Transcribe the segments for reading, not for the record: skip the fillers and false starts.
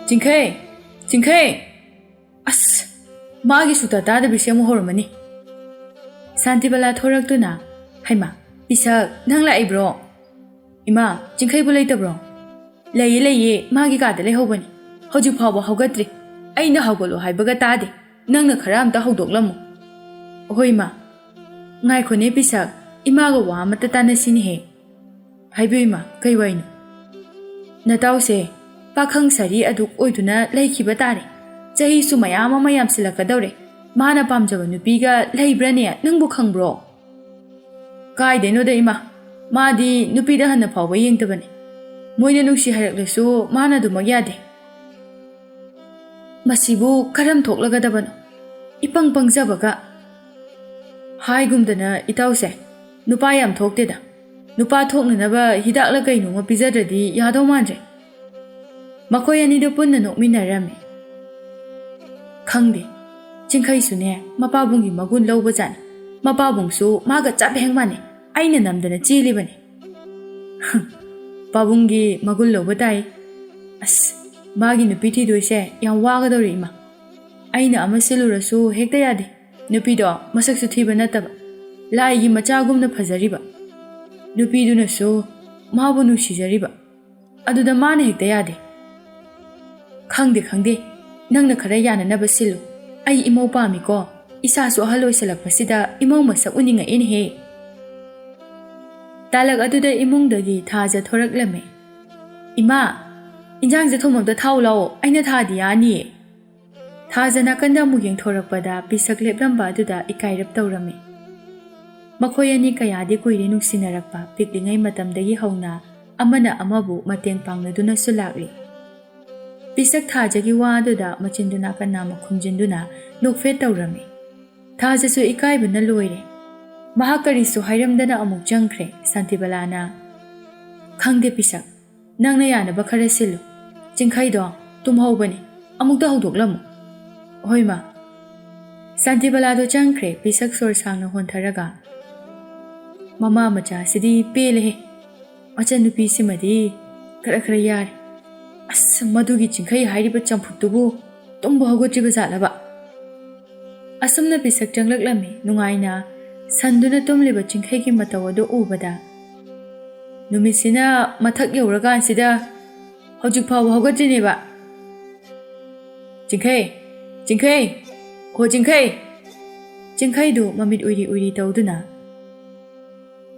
चिंखै चिंखै अस मागी सुता तादबिसे अमु होरमनी शांतिबला थोरक्तुना हैमा पिसक नंग लाइब्रो इमा चिंखै बु लेतब्रो लैये लैये मागी कादा लेहौबनी हौजिक फावबा हौगत्रि अइना हौगलो हाइबगा तादे नंगना खरा अमता हौदोक्लमु होय मा ngaikone pisak imaga wa mata tanasini he haibu ima kai wainu natause pakhang sari aduk oiduna laikhiba tare chahi su mayam silakadore mana pamjaba nupiga leibrane nangbu khangbro kai deno da ima madi nupida hanna phawba yengtabane moina nuksi haraklesu mana du magyade masibu karam thoklaga dabano ipang pangjabaga हाइगुमदना इताउसे नुपा याम थोक्तेदा नुपा थोक्ननबा हिदाकला कइनुमा पिजद्रदि यादौ मानजे मखोय अनिदो पुन्ना नोकमिनरमे खंगदे चिंखैसुने मपाबुंगी मगुन लौबा जाने मपाबुंगसु मागा चाबहेंग माने आइना नमदना चेलिबने पाबुंगी मगुन लौबा ताई अस मागी नुपि थिदोइसे याम वागदौरि इमा आइना अमा सिलुरसु हेक्ता यादे नुपीदो मसक्सु थीबा नतबा लाइगी मचागुमना फजरिबा नुपीदुनसु माबु नुसिजरिबा अदुदा माने हेक्ता यादे खंगदे खंगदे नंगना खरा याननबा सिलु आई इमौ पामिको इसासु अहलोइसलकपसिदा इमौ मसक उनिंगा इनहे तालक अदुदा इमुंगदगी थाजा थोरक्लमे इमा इंजांग जथोममदा थाउ लाओ आइना थादि यानी थाजना कंदा मुगिंग थोरकपदा पिसक लेपलंबा अदुदा इकाइरप तौरमे मखोय अनि कयादि कुइरे नुक्सिनरकपा पिकलिंगै मतमदगी हौना अमना अमबु मतेंग पांगनदुना सुलाकली पिसक थाजगी वा अदुदा मचिंदुना कन्ना मखुमजिंदुना नोकफे तौरमे थाजसु इकाइबना लोइरे महाकरिसु हाइरमदना अमुक जंख्रे शांतिबलाना खंगदे पिसक नंगना यानबा खरा सिलु चिंखैदो तुमहौबने अमुकदा हौदोक्लमु होय मा शांतिबलादो चंख्रे पिसक सोर सांगना होंथरगा ममा मचा सिदी पेले मचन नुपी सिमदी खरा खरा यारे अस मधुगी चिंखै हाइरिबा चंफुतुबु तुंबो हगोत्रिबा जालबा असमना पिसक चंगलक्लमे नुंगाइना संदुना तुमलिबा चिंखैगी मतवदो उबदा नुमिसिना मथक यौरगानसिदा हौजिक फाव हगोत्रिनेबा चिंखै चिंखै हो चिंखै चिंखैदु ममित उइरी उइरी तौदुना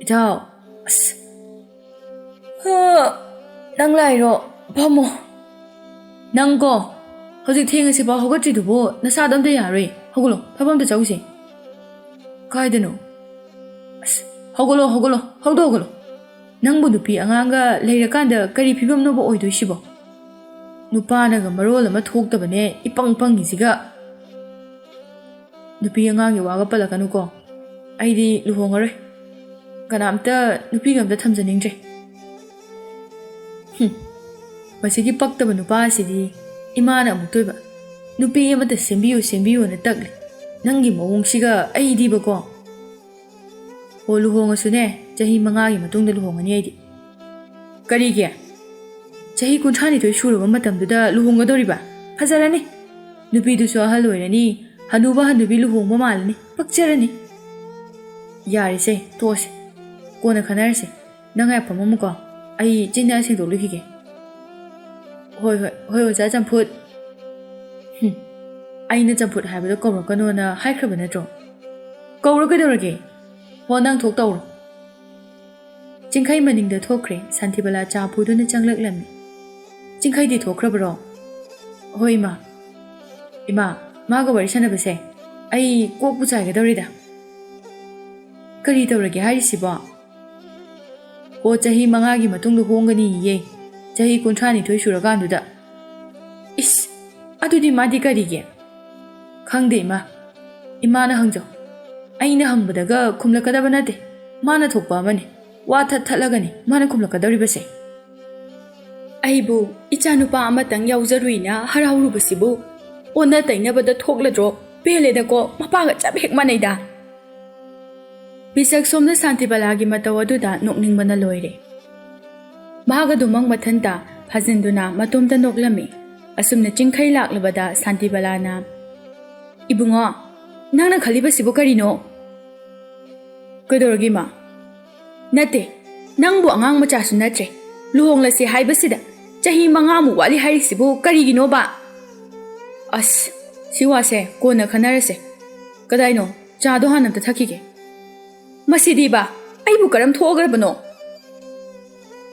इताउ अस नंग लाइरो फमो नंगो हौजिक थेंगसिबा हगोत्रिदुबो नसादमदा यारोय हगलो फबमदा चौसे कायदनो अस हगलो हगलो हौदो हगलो नंगबु नुपी अंगांगा लेरकांदा करी फिबमनोबो ओइदोइसिबो नुपानागा मरोल अमा थोक्तबने इपंग पंगिसिगा नुपी अंगांगी वागा पलकनुको आइदी लुहोंगरोय कनामता नुपीगा अमता थमजनिंग्रे मसिगी पक्तबा नुपासिदी इमाना अमुक्तोइबा नुपी अमता सेंबियो ना तकले नंगी मवोंगसिगा आइदीबको हो लुहोंगसुने चही 5गी मतुंगदा लुहोंगनी आइदी करिगे चही 30 सुरबा मतमदुदा लुहोंगदोरिबा फजरानी नुपीदुसु अहल ओइरनी हनुबा हनुबी लुहोंगबा मालनी पक्चरनी यारिसे तोसे कोना खनारसे नंगाय फममुको आई चिन्ना सेंदोलुखिगे होय होय होय ओजा चंफुट आइना चंफुट हाइबदो कौरकनोना हाइख्रबा नत्रो कौरकदोरगे हो नंग थोक तौरो चिंखै मनिंगदा थोक्रे शांतिबला चाफुदुना चंगलक्लमे चिंखैदी थोख्रबरो होय मा इमा मागा वरि सनबसे आई कोकपु चाइगदौरिदा करी तौरगे हारिसिबो हो चही 5गी मतुंगदु होंगनी ये चही 32 सुरगांदुदा इस अदुदि मादि करिगे खंगदे इमाना हंगजो आइना हंगबदगा खुमलकदबा नते माना थोकपा अमने वा थथलगनी माना खुमलकदौरिबसे आइबु इचानुपा अमतंग याउजरुइना हराउरुबसिबु ओना तैनबदा थोकलद्रो पेलेदको मपागा चब हेक मानैदा पिसक सोमना शांतिबलागी मतवदुदा नोकनिंगबना लोइरे मागा दुमंग मथनता फजिंदुना मतोमता नोकलमी ꯑꯁꯨꯝꯅ ꯆꯤꯡꯈꯩ ꯂꯥꯛꯂꯕꯗ ꯁꯥꯟꯇꯤꯕꯂꯥꯅ ꯏꯕꯨꯡꯉꯣ ꯅꯪꯅ ꯈꯜꯂꯤꯕꯁꯤꯕꯨ ꯀꯔꯤꯅꯣ? ꯀꯩꯗꯧꯔꯒꯦ ꯏꯃꯥ? ꯅꯠꯇꯦ ꯅꯪꯕꯨ ꯑꯉꯥꯡ ꯃꯆꯥꯁꯨ ꯅꯠꯇ꯭ꯔꯦ, ꯂꯨꯍꯣꯡꯂꯁꯤ ꯍꯥꯏꯕꯁꯤꯗ ꯆꯍꯤ 5ꯃꯨꯛ ꯋꯥꯠꯂꯤ ꯍꯥꯏꯔꯤꯁꯤꯕꯨ ꯀꯔꯤꯒꯤꯅꯣꯕ? ꯑꯁ ꯁꯤ ꯋꯥꯁꯦ ꯀꯣꯟꯅ ꯈꯟꯅꯔꯁꯦ, ꯀꯗꯥꯏꯅꯣ ꯆꯥꯗꯣ ꯍꯥꯟꯅ ꯑꯝꯇ ꯊꯛꯈꯤꯒꯦ꯫ ꯃꯁꯤꯗꯤꯕ ꯑꯩꯕꯨ ꯀꯔꯝ ꯊꯣꯛꯑꯒ꯭ꯔꯕꯅꯣ?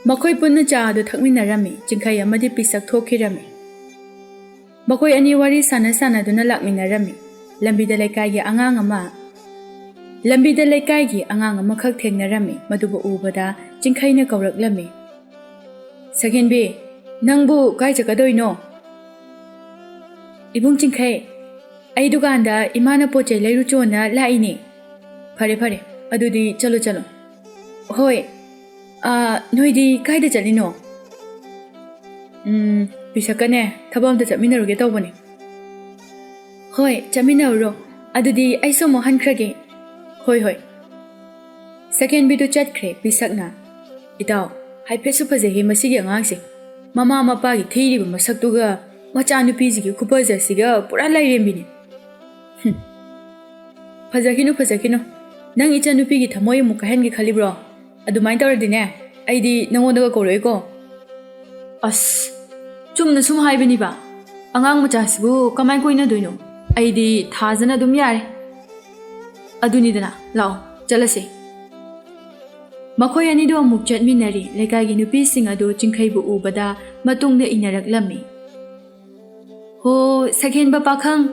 ꯃꯈꯣꯏ ꯄꯨꯟꯅ ꯆꯥ ꯑꯗꯨ ꯊꯛꯃꯤꯟꯅꯔꯝꯃꯤ꯫ ꯆꯤꯡꯈꯩ ꯑꯃꯗꯤ ꯄꯤꯁꯛ ꯊꯣꯛꯈꯤꯔꯝꯃꯤ꯫ ꯃꯈꯣꯏ ꯑꯅꯤ ꯋꯥꯔꯤ ꯁꯥꯟꯅꯗꯨꯅ ꯂꯥꯛꯃꯤꯟꯅꯔꯝꯃꯤ꯫ ꯂꯝꯕꯤꯗ ꯂꯩꯀꯥꯏꯒꯤ ꯑꯉꯥꯡ ꯑꯃꯈꯛ ꯊꯦꯡꯅꯔꯝꯃꯤ꯫ ꯃꯗꯨꯕꯨ ꯎꯕꯗ ꯆꯤꯡꯈꯩꯅ ꯀꯧꯔꯛꯂꯝꯃꯤ꯫ ꯁꯛꯍꯦꯟꯕꯤ, ꯅꯪꯕꯨ ꯀꯥꯏ ꯆꯠꯀꯗꯣꯏꯅꯣ? ꯏꯕꯨꯡ ꯆꯤꯡꯈꯩ, ꯑꯩ ꯗꯨꯀꯥꯟꯗ ꯏꯃꯥꯅ ꯄꯣꯠꯆꯩ ꯂꯩꯔꯨꯆꯣꯅ ꯂꯥꯛꯏꯅꯦ꯫ ꯐꯔꯦ ꯑꯗꯨꯗꯤ ꯆꯠꯂꯣ꯫ ꯍꯣꯏ, ꯅꯣꯏꯗꯤ ꯀꯥꯏꯗ ꯆꯠꯂꯤꯅꯣ? ꯄꯤꯁꯛꯀꯅꯦ ꯊꯕꯛ ꯑꯝꯇ ꯆꯠꯃꯤꯟꯅꯔꯨꯒꯦ ꯇꯧꯕꯅꯦ꯫ ꯍꯣꯏ ꯆꯠꯃꯤꯟꯅꯔꯨꯔꯣ, ꯑꯗꯨꯗꯤ ꯑꯩꯁꯨ ꯑꯃꯨꯛ ꯍꯟꯈ꯭ꯔꯒꯦ꯫ ꯍꯣꯏ꯫ ꯁꯛꯍꯦꯟꯕꯤꯗꯨ ꯆꯠꯈ꯭ꯔꯦ꯫ ꯄꯤꯁꯛꯅ ꯏꯇꯥꯎ ꯍꯥꯏꯐꯦꯠꯁꯨ ꯐꯖꯩꯍꯦ ꯃꯁꯤꯒꯤ ꯑꯉꯥꯡꯁꯦ, ꯃꯃꯥ ꯃꯄꯥꯒꯤ ꯊꯤꯔꯤꯕ ꯃꯁꯛꯇꯨꯒ ꯃꯆꯥꯅꯨꯄꯤꯁꯤꯒꯤ ꯈꯨꯐꯖꯁꯤꯒ ꯄꯨꯔꯥ ꯂꯩꯔꯦꯝꯕꯤꯅꯤ꯫ ꯐꯖꯈꯤꯅꯨ, ꯅꯪ ꯏꯆꯟꯅꯨꯄꯤꯒꯤ ꯊꯃꯣꯏ ꯑꯃꯨꯛ ꯀꯥꯏꯍꯟꯒꯦ ꯈꯜꯂꯤꯕ꯭ꯔꯣ? ꯑꯗꯨꯃꯥꯏꯅ ꯇꯧꯔꯗꯤꯅꯦ ꯑꯩꯗꯤ ꯅꯪꯉꯣꯟꯗꯒ ꯀꯧꯔꯛꯑꯣꯏꯀꯣ꯫ ꯑꯁ ꯆꯨꯝꯅ ꯁꯨꯝ ꯍꯥꯏꯕꯅꯤꯕ, ꯑꯉꯥꯡ ꯃꯆꯥꯁꯤꯕꯨ ꯀꯃꯥꯏ ꯀꯣꯏꯅꯗꯣꯏꯅꯣ? ꯑꯩꯗꯤ ꯊꯥꯖꯅ ꯑꯗꯨꯝ ꯌꯥꯔꯦ꯫ ꯑꯗꯨꯅꯤꯗꯅ, ꯂꯥꯛꯑꯣ ꯆꯠꯂꯁꯤ꯫ ꯃꯈꯣꯏ ꯑꯅꯤꯗꯨ ꯑꯃꯨꯛ ꯆꯠꯃꯤꯟꯅꯔꯤ꯫ ꯂꯩꯀꯥꯏꯒꯤ ꯅꯨꯄꯤꯁꯤꯡ ꯑꯗꯨ ꯆꯤꯡꯈꯩꯕꯨ ꯎꯕꯗ ꯃꯇꯨꯡꯗ ꯏꯟꯅꯔꯛꯂꯝꯃꯤ꯫ ꯍꯣ ꯁꯛꯍꯦꯟꯕ ꯄꯥꯈꯪ!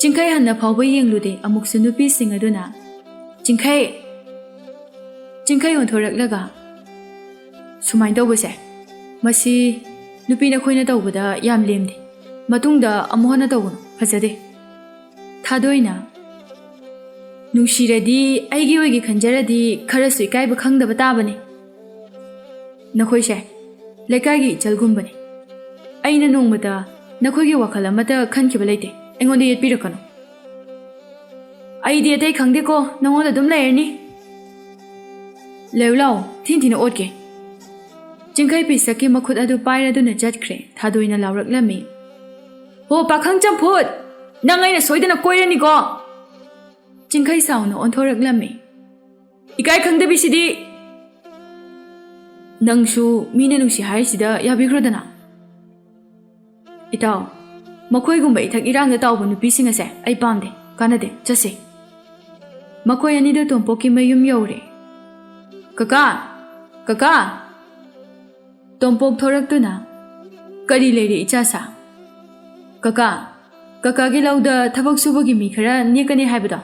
ꯆꯤꯡꯈꯩ ꯍꯟꯅ ꯐꯥꯎꯕ ꯌꯦꯡꯂꯨꯗꯦ꯫ ꯑꯃꯨꯛꯁꯨ ꯅꯨꯄꯤꯁꯤꯡ ꯑꯗꯨꯅ ꯆꯤꯡꯈꯩ ꯑꯣꯟꯊꯣꯔꯛꯂꯒ ꯁꯨꯃꯥꯏꯅ ꯇꯧꯕꯁꯦ, ꯃꯁꯤ ꯅꯨꯄꯤ ꯅꯈꯣꯏꯅ ꯇꯧꯕꯗ ꯌꯥꯝ ꯂꯦꯝꯗꯦ, ꯃꯇꯨꯡꯗ ꯑꯃꯨꯛ ꯍꯟꯅ ꯇꯧꯒꯅꯨ, ꯐꯖꯗꯦ꯫ ꯊꯥꯗꯣꯏꯅ ꯅꯨꯡꯁꯤꯔꯗꯤ ꯑꯩꯒꯤ ꯑꯣꯏꯒꯦ ꯈꯟꯖꯔꯗꯤ ꯈꯔꯁꯨ ꯏꯀꯥꯏꯕ ꯈꯪꯗꯕ ꯇꯥꯕꯅꯤ꯫ ꯅꯈꯣꯏꯁꯦ ꯂꯩꯀꯥꯏꯒꯤ ꯏꯆꯜꯒꯨꯝꯕꯅꯤ꯫ ꯑꯩꯅ ꯅꯣꯡꯃꯇ ꯅꯈꯣꯏꯒꯤ ꯋꯥꯈꯜ ꯑꯃꯠꯇ ꯈꯟꯈꯤꯕ ꯂꯩꯇꯦ, ꯑꯩꯉꯣꯟꯗ ꯌꯦꯠꯄꯤꯔꯛꯀꯅꯨ꯫ ꯑꯩꯗꯤ ꯑꯇꯩ ꯈꯪꯗꯦꯀꯣ, ꯅꯉꯣꯟꯗ ꯑꯗꯨꯝ ꯂꯩꯔꯅꯤ꯫ ꯂꯩꯌꯨ ꯂꯥꯛꯑꯣ, ꯊꯤꯅ ꯑꯣꯠꯀꯦ꯫ ꯆꯤꯡꯈꯩ ꯄꯤꯁꯛꯀꯤ ꯃꯈꯨꯠ ꯑꯗꯨ ꯄꯥꯏꯔꯗꯨꯅ ꯆꯠꯈ꯭ꯔꯦ꯫ ꯊꯥꯗꯣꯏꯅ ꯂꯥꯎꯔꯛꯂꯝꯃꯤ꯫ ꯍꯣ ꯄꯥꯈꯪ ꯆꯝꯐꯨꯠ, ꯅꯪ ꯑꯩꯅ ꯁꯣꯏꯗꯅ ꯀꯣꯏꯔꯅꯤꯀꯣ꯫ ꯆꯤꯡꯈꯩ ꯁꯥꯎꯅ ꯑꯣꯟꯊꯣꯔꯛꯂꯝꯃꯤ꯫ ꯏꯀꯥꯏ ꯈꯪꯗꯕꯤꯁꯤꯗꯤ! ꯅꯪꯁꯨ ꯃꯤꯅ ꯅꯨꯡꯁꯤ ꯍꯥꯏꯔꯤꯁꯤꯗ ꯌꯥꯕꯤꯈ꯭ꯔꯣꯗꯅ꯫ ꯏꯇꯥꯎ, ꯃꯈꯣꯏꯒꯨꯝꯕ ꯏꯊꯛ ꯏꯔꯥꯡꯗ ꯇꯥꯎꯕ ꯅꯨꯄꯤꯁꯤꯡ ꯑꯁꯦ ꯑꯩ ꯄꯥꯝꯗꯦ, ꯀꯥꯟꯅꯗꯦ, ꯆꯠꯁꯤ꯫ ꯃꯈꯣꯏ ꯑꯅꯤꯗꯨ ꯇꯣꯝꯄꯣꯛꯀꯤ ꯃꯌꯨꯝ ꯌꯧꯔꯦ꯫ ꯀꯀꯥ! ꯇꯣꯝꯄꯣꯛ ꯊꯣꯔꯛꯇꯨꯅ ꯀꯔꯤ ꯂꯩꯔꯦ ꯏꯆꯥꯁꯥ? ꯀꯀꯥꯒꯤ ꯂꯧꯗ ꯊꯕꯛ ꯁꯨꯕꯒꯤ ꯃꯤ ꯈꯔ ꯅꯦꯛꯀꯅꯤ ꯍꯥꯏꯕꯗꯣ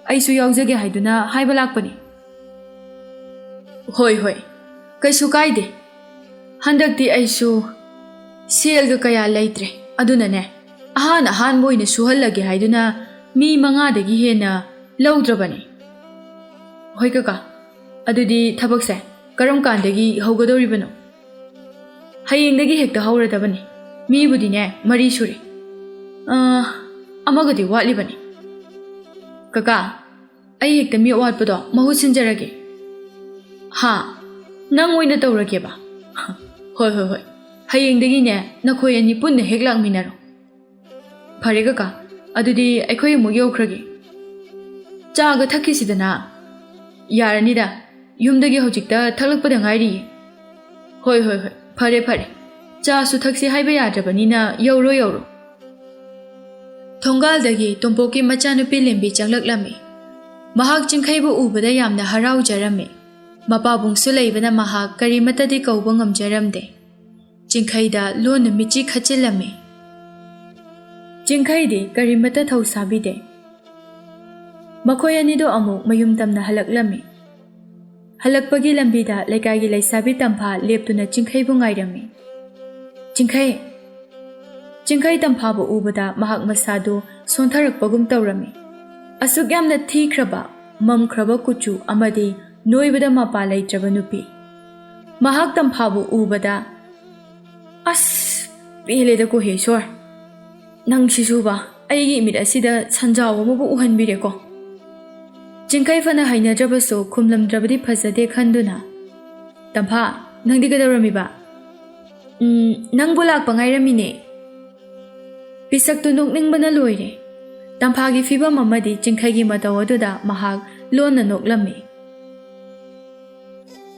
ꯑꯩꯁꯨ ꯌꯥꯎꯖꯒꯦ ꯍꯥꯏꯗꯨꯅ ꯍꯥꯏꯕ ꯂꯥꯛꯄꯅꯤ꯫ ꯍꯣꯏ, ꯀꯩꯁꯨ ꯀꯥꯏꯗꯦ꯫ ꯍꯟꯗꯛꯇꯤ ꯑꯩꯁꯨ ꯁꯦꯜꯒ ꯀꯌꯥ ꯂꯩꯇ꯭ꯔꯦ, ꯑꯗꯨꯅꯅꯦ ꯑꯍꯥꯟꯕ ꯑꯣꯏꯅ ꯁꯨꯍꯜꯂꯒꯦ ꯍꯥꯏꯗꯨꯅ ꯃꯤ 5ꯗꯒꯤ ꯍꯦꯟꯅ ꯂꯧꯗ꯭ꯔꯕꯅꯤ꯫ ꯍꯣꯏ ꯀꯀꯥ, ꯑꯗꯨꯗꯤ ꯊꯕꯛꯁꯦ ꯀꯔꯝ ꯀꯥꯟꯗꯒꯤ ꯍꯧꯒꯗꯧꯔꯤꯕꯅꯣ? ꯍꯌꯦꯡꯗꯒꯤ ꯍꯦꯛꯇ ꯍꯧꯔꯗꯕꯅꯤ꯫ ꯃꯤꯕꯨꯗꯤꯅꯦ 3 ꯁꯨꯔꯦ, ꯑꯃꯒꯗꯤ ꯋꯥꯠꯂꯤꯕꯅꯤ꯫ ꯀꯀꯥ, ꯑꯩ ꯍꯦꯛꯇ ꯃꯤ ꯑꯋꯥꯠꯄꯗꯣ ꯃꯍꯨꯠ ꯁꯤꯟꯖꯔꯒꯦ꯫ ꯅꯪ ꯑꯣꯏꯅ ꯇꯧꯔꯒꯦꯕ? ꯍꯣꯏ, ꯍꯌꯦꯡꯗꯒꯤꯅꯦ ꯅꯈꯣꯏ ꯑꯅꯤ ꯄꯨꯟꯅ ꯍꯦꯛ ꯂꯥꯛꯃꯤꯟꯅꯔꯣ꯫ ꯐꯔꯦ ꯀꯀꯥ, ꯑꯗꯨꯗꯤ ꯑꯩꯈꯣꯏ ꯑꯃꯨꯛ ꯌꯧꯈ꯭ꯔꯒꯦ꯫ ꯆꯥꯒ ꯊꯛꯈꯤꯁꯤꯗꯅ꯫ ꯌꯥꯔꯅꯤꯗ, ꯌꯨꯝꯗꯒꯤ ꯍꯧꯖꯤꯛꯇ ꯊꯛꯂꯛꯄꯗ ꯉꯥꯏꯔꯤꯌꯦ꯫ ꯍꯣꯏ, ꯐꯔꯦ, ꯆꯥꯁꯨ ꯊꯛꯁꯤ ꯍꯥꯏꯕ ꯌꯥꯗ꯭ꯔꯕꯅꯤꯅ ꯌꯧꯔꯣ꯫ ꯊꯣꯡꯒꯥꯜꯗꯒꯤ ꯇꯣꯝꯄꯣꯛꯀꯤ ꯃꯆꯥꯅꯨꯄꯤ ꯂꯦꯝꯕꯤ ꯆꯪꯂꯛꯂꯝꯃꯤ꯫ ꯃꯍꯥꯛ ꯆꯤꯡꯈꯩꯕꯨ ꯎꯕꯗ ꯌꯥꯝꯅ ꯍꯔꯥꯎꯖꯔꯝꯃꯤ꯫ ꯃꯄꯥꯕꯨꯡꯁꯨ ꯂꯩꯕꯅ ꯃꯍꯥꯛ ꯀꯔꯤꯃꯠꯇꯗꯤ ꯀꯧꯕ ꯉꯝꯖꯔꯝꯗꯦ꯫ ꯆꯤꯡꯈꯩꯗ ꯂꯣꯟꯅ ꯃꯤꯠꯆꯤ ꯈꯠꯆꯤꯜꯂꯝꯃꯤ꯫ ꯆꯤꯡꯈꯩꯗꯤ ꯀꯔꯤꯃꯠꯇ ꯊꯧꯁꯥꯕꯤꯗꯦ꯫ ꯃꯈꯣꯏ ꯑꯅꯤꯗꯨ ꯑꯃꯨꯛ ꯃꯌꯨꯝ ꯇꯝꯅ ꯍꯜꯂꯛꯂꯝꯃꯤ꯫ ꯍꯜꯂꯛꯄꯒꯤ ꯂꯝꯕꯤꯗ ꯂꯩꯀꯥꯏꯒꯤ ꯂꯩꯁꯥꯕꯤ ꯇꯝꯐꯥ ꯂꯦꯞꯇꯨꯅ ꯆꯤꯡꯈꯩꯕꯨ ꯉꯥꯏꯔꯝꯃꯤ꯫ ꯆꯤꯡꯈꯩ ꯇꯝꯐꯥꯕꯨ ꯎꯕꯗ ꯃꯍꯥꯛ ꯃꯁꯥꯗꯨ ꯁꯣꯟꯊꯔꯛꯄꯒꯨꯝ ꯇꯧꯔꯝꯃꯤ꯫ ꯑꯁꯨꯛ ꯌꯥꯝꯅ ꯊꯤꯈ꯭ꯔꯕ, ꯃꯝꯈ꯭ꯔꯕ ꯀꯨꯆꯨ ꯑꯃꯗꯤ ꯅꯣꯏꯕꯗ ꯃꯄꯥ ꯂꯩꯇ꯭ꯔꯕ ꯅꯨꯄꯤ꯫ ꯃꯍꯥꯛ ꯇꯝꯐꯥꯕꯨ ꯎꯕꯗ ꯑꯁ ꯄꯦꯜꯂꯦꯗꯀꯣ ꯍꯦ ꯏꯁꯣꯔ, ꯅꯪꯁꯤꯁꯨꯕ ꯑꯩꯒꯤ ꯏꯃꯤꯠ ꯑꯁꯤꯗ ꯁꯟꯖꯥꯎ ꯑꯃꯕꯨ ꯎꯍꯟꯕꯤꯔꯦꯀꯣ꯫ ꯆꯤꯡꯈꯩ ꯐꯅ ꯍꯩꯅꯗ꯭ꯔꯕꯁꯨ ꯈꯨꯝꯂꯝꯗ꯭ꯔꯕꯗꯤ ꯐꯖꯗꯦ ꯈꯟꯗꯨꯅ, ꯇꯝꯐꯥ ꯅꯪꯗꯤ ꯀꯩꯗꯧꯔꯝꯃꯤꯕ? ꯅꯪꯕꯨ ꯂꯥꯛꯄ ꯉꯥꯏꯔꯝꯃꯤꯅꯦ꯫ ꯄꯤꯁꯛꯇꯨ ꯅꯣꯛꯅꯤꯡꯕꯅ ꯂꯣꯏꯔꯦ꯫ ꯇꯝꯐꯥꯒꯤ ꯐꯤꯕꯝ ꯑꯃꯗꯤ ꯆꯤꯡꯈꯩꯒꯤ ꯃꯇꯧ ꯑꯗꯨꯗ ꯃꯍꯥꯛ ꯂꯣꯟꯅ ꯅꯣꯛꯂꯝꯃꯤ꯫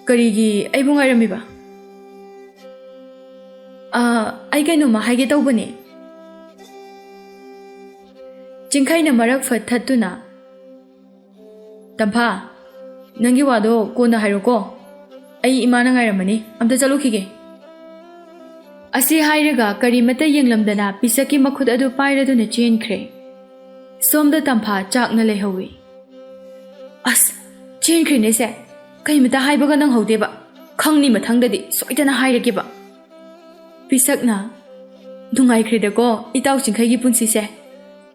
ꯀꯔꯤꯒꯤ ꯑꯩꯕꯨ ꯉꯥꯏꯔꯝꯃꯤꯕ? ꯑꯩ ꯀꯩꯅꯣꯝꯃ ꯍꯥꯏꯒꯦ ꯇꯧꯕꯅꯦ꯫ ꯆꯤꯡꯈꯩꯅ ꯃꯔꯛ ꯐꯠ ꯊꯠꯇꯨꯅ, ꯇꯝꯐꯥ, ꯅꯪꯒꯤ ꯋꯥꯗꯣ ꯀꯣꯟꯅ ꯍꯥꯏꯔꯣꯀꯣ, ꯑꯩ ꯏꯃꯥꯅ ꯉꯥꯏꯔꯝꯃꯅꯤ, ꯑꯝꯇ ꯆꯠꯂꯨꯈꯤꯒꯦ꯫ ꯑꯁꯤ ꯍꯥꯏꯔꯒ ꯀꯔꯤꯃꯠꯇ ꯌꯦꯡꯂꯝꯗꯅ ꯄꯤꯁꯛꯀꯤ ꯃꯈꯨꯠ ꯑꯗꯨ ꯄꯥꯏꯔꯗꯨꯅ ꯆꯦꯟꯈ꯭ꯔꯦ꯫ ꯁꯣꯝꯗ ꯇꯝꯐꯥ ꯆꯥꯛꯅ ꯂꯩꯍꯧꯏ꯫ ꯑꯁ, ꯆꯦꯟꯈ꯭ꯔꯦꯅꯦꯁꯦ, ꯀꯩꯃꯇ ꯍꯥꯏꯕꯒ ꯅꯪꯍꯧꯗꯦꯕ, ꯈꯪꯅꯤ ꯃꯊꯪꯗꯗꯤ ꯁꯣꯏꯗꯅ ꯍꯥꯏꯔꯒꯦꯕ꯫ ꯄꯤꯁꯛꯅ, ꯅꯨꯡꯉꯥꯏꯈ꯭ꯔꯦꯗꯀꯣ ꯏꯇꯥꯎ ꯆꯤꯡꯈꯩꯒꯤ ꯄꯨꯟꯁꯤꯁꯦ,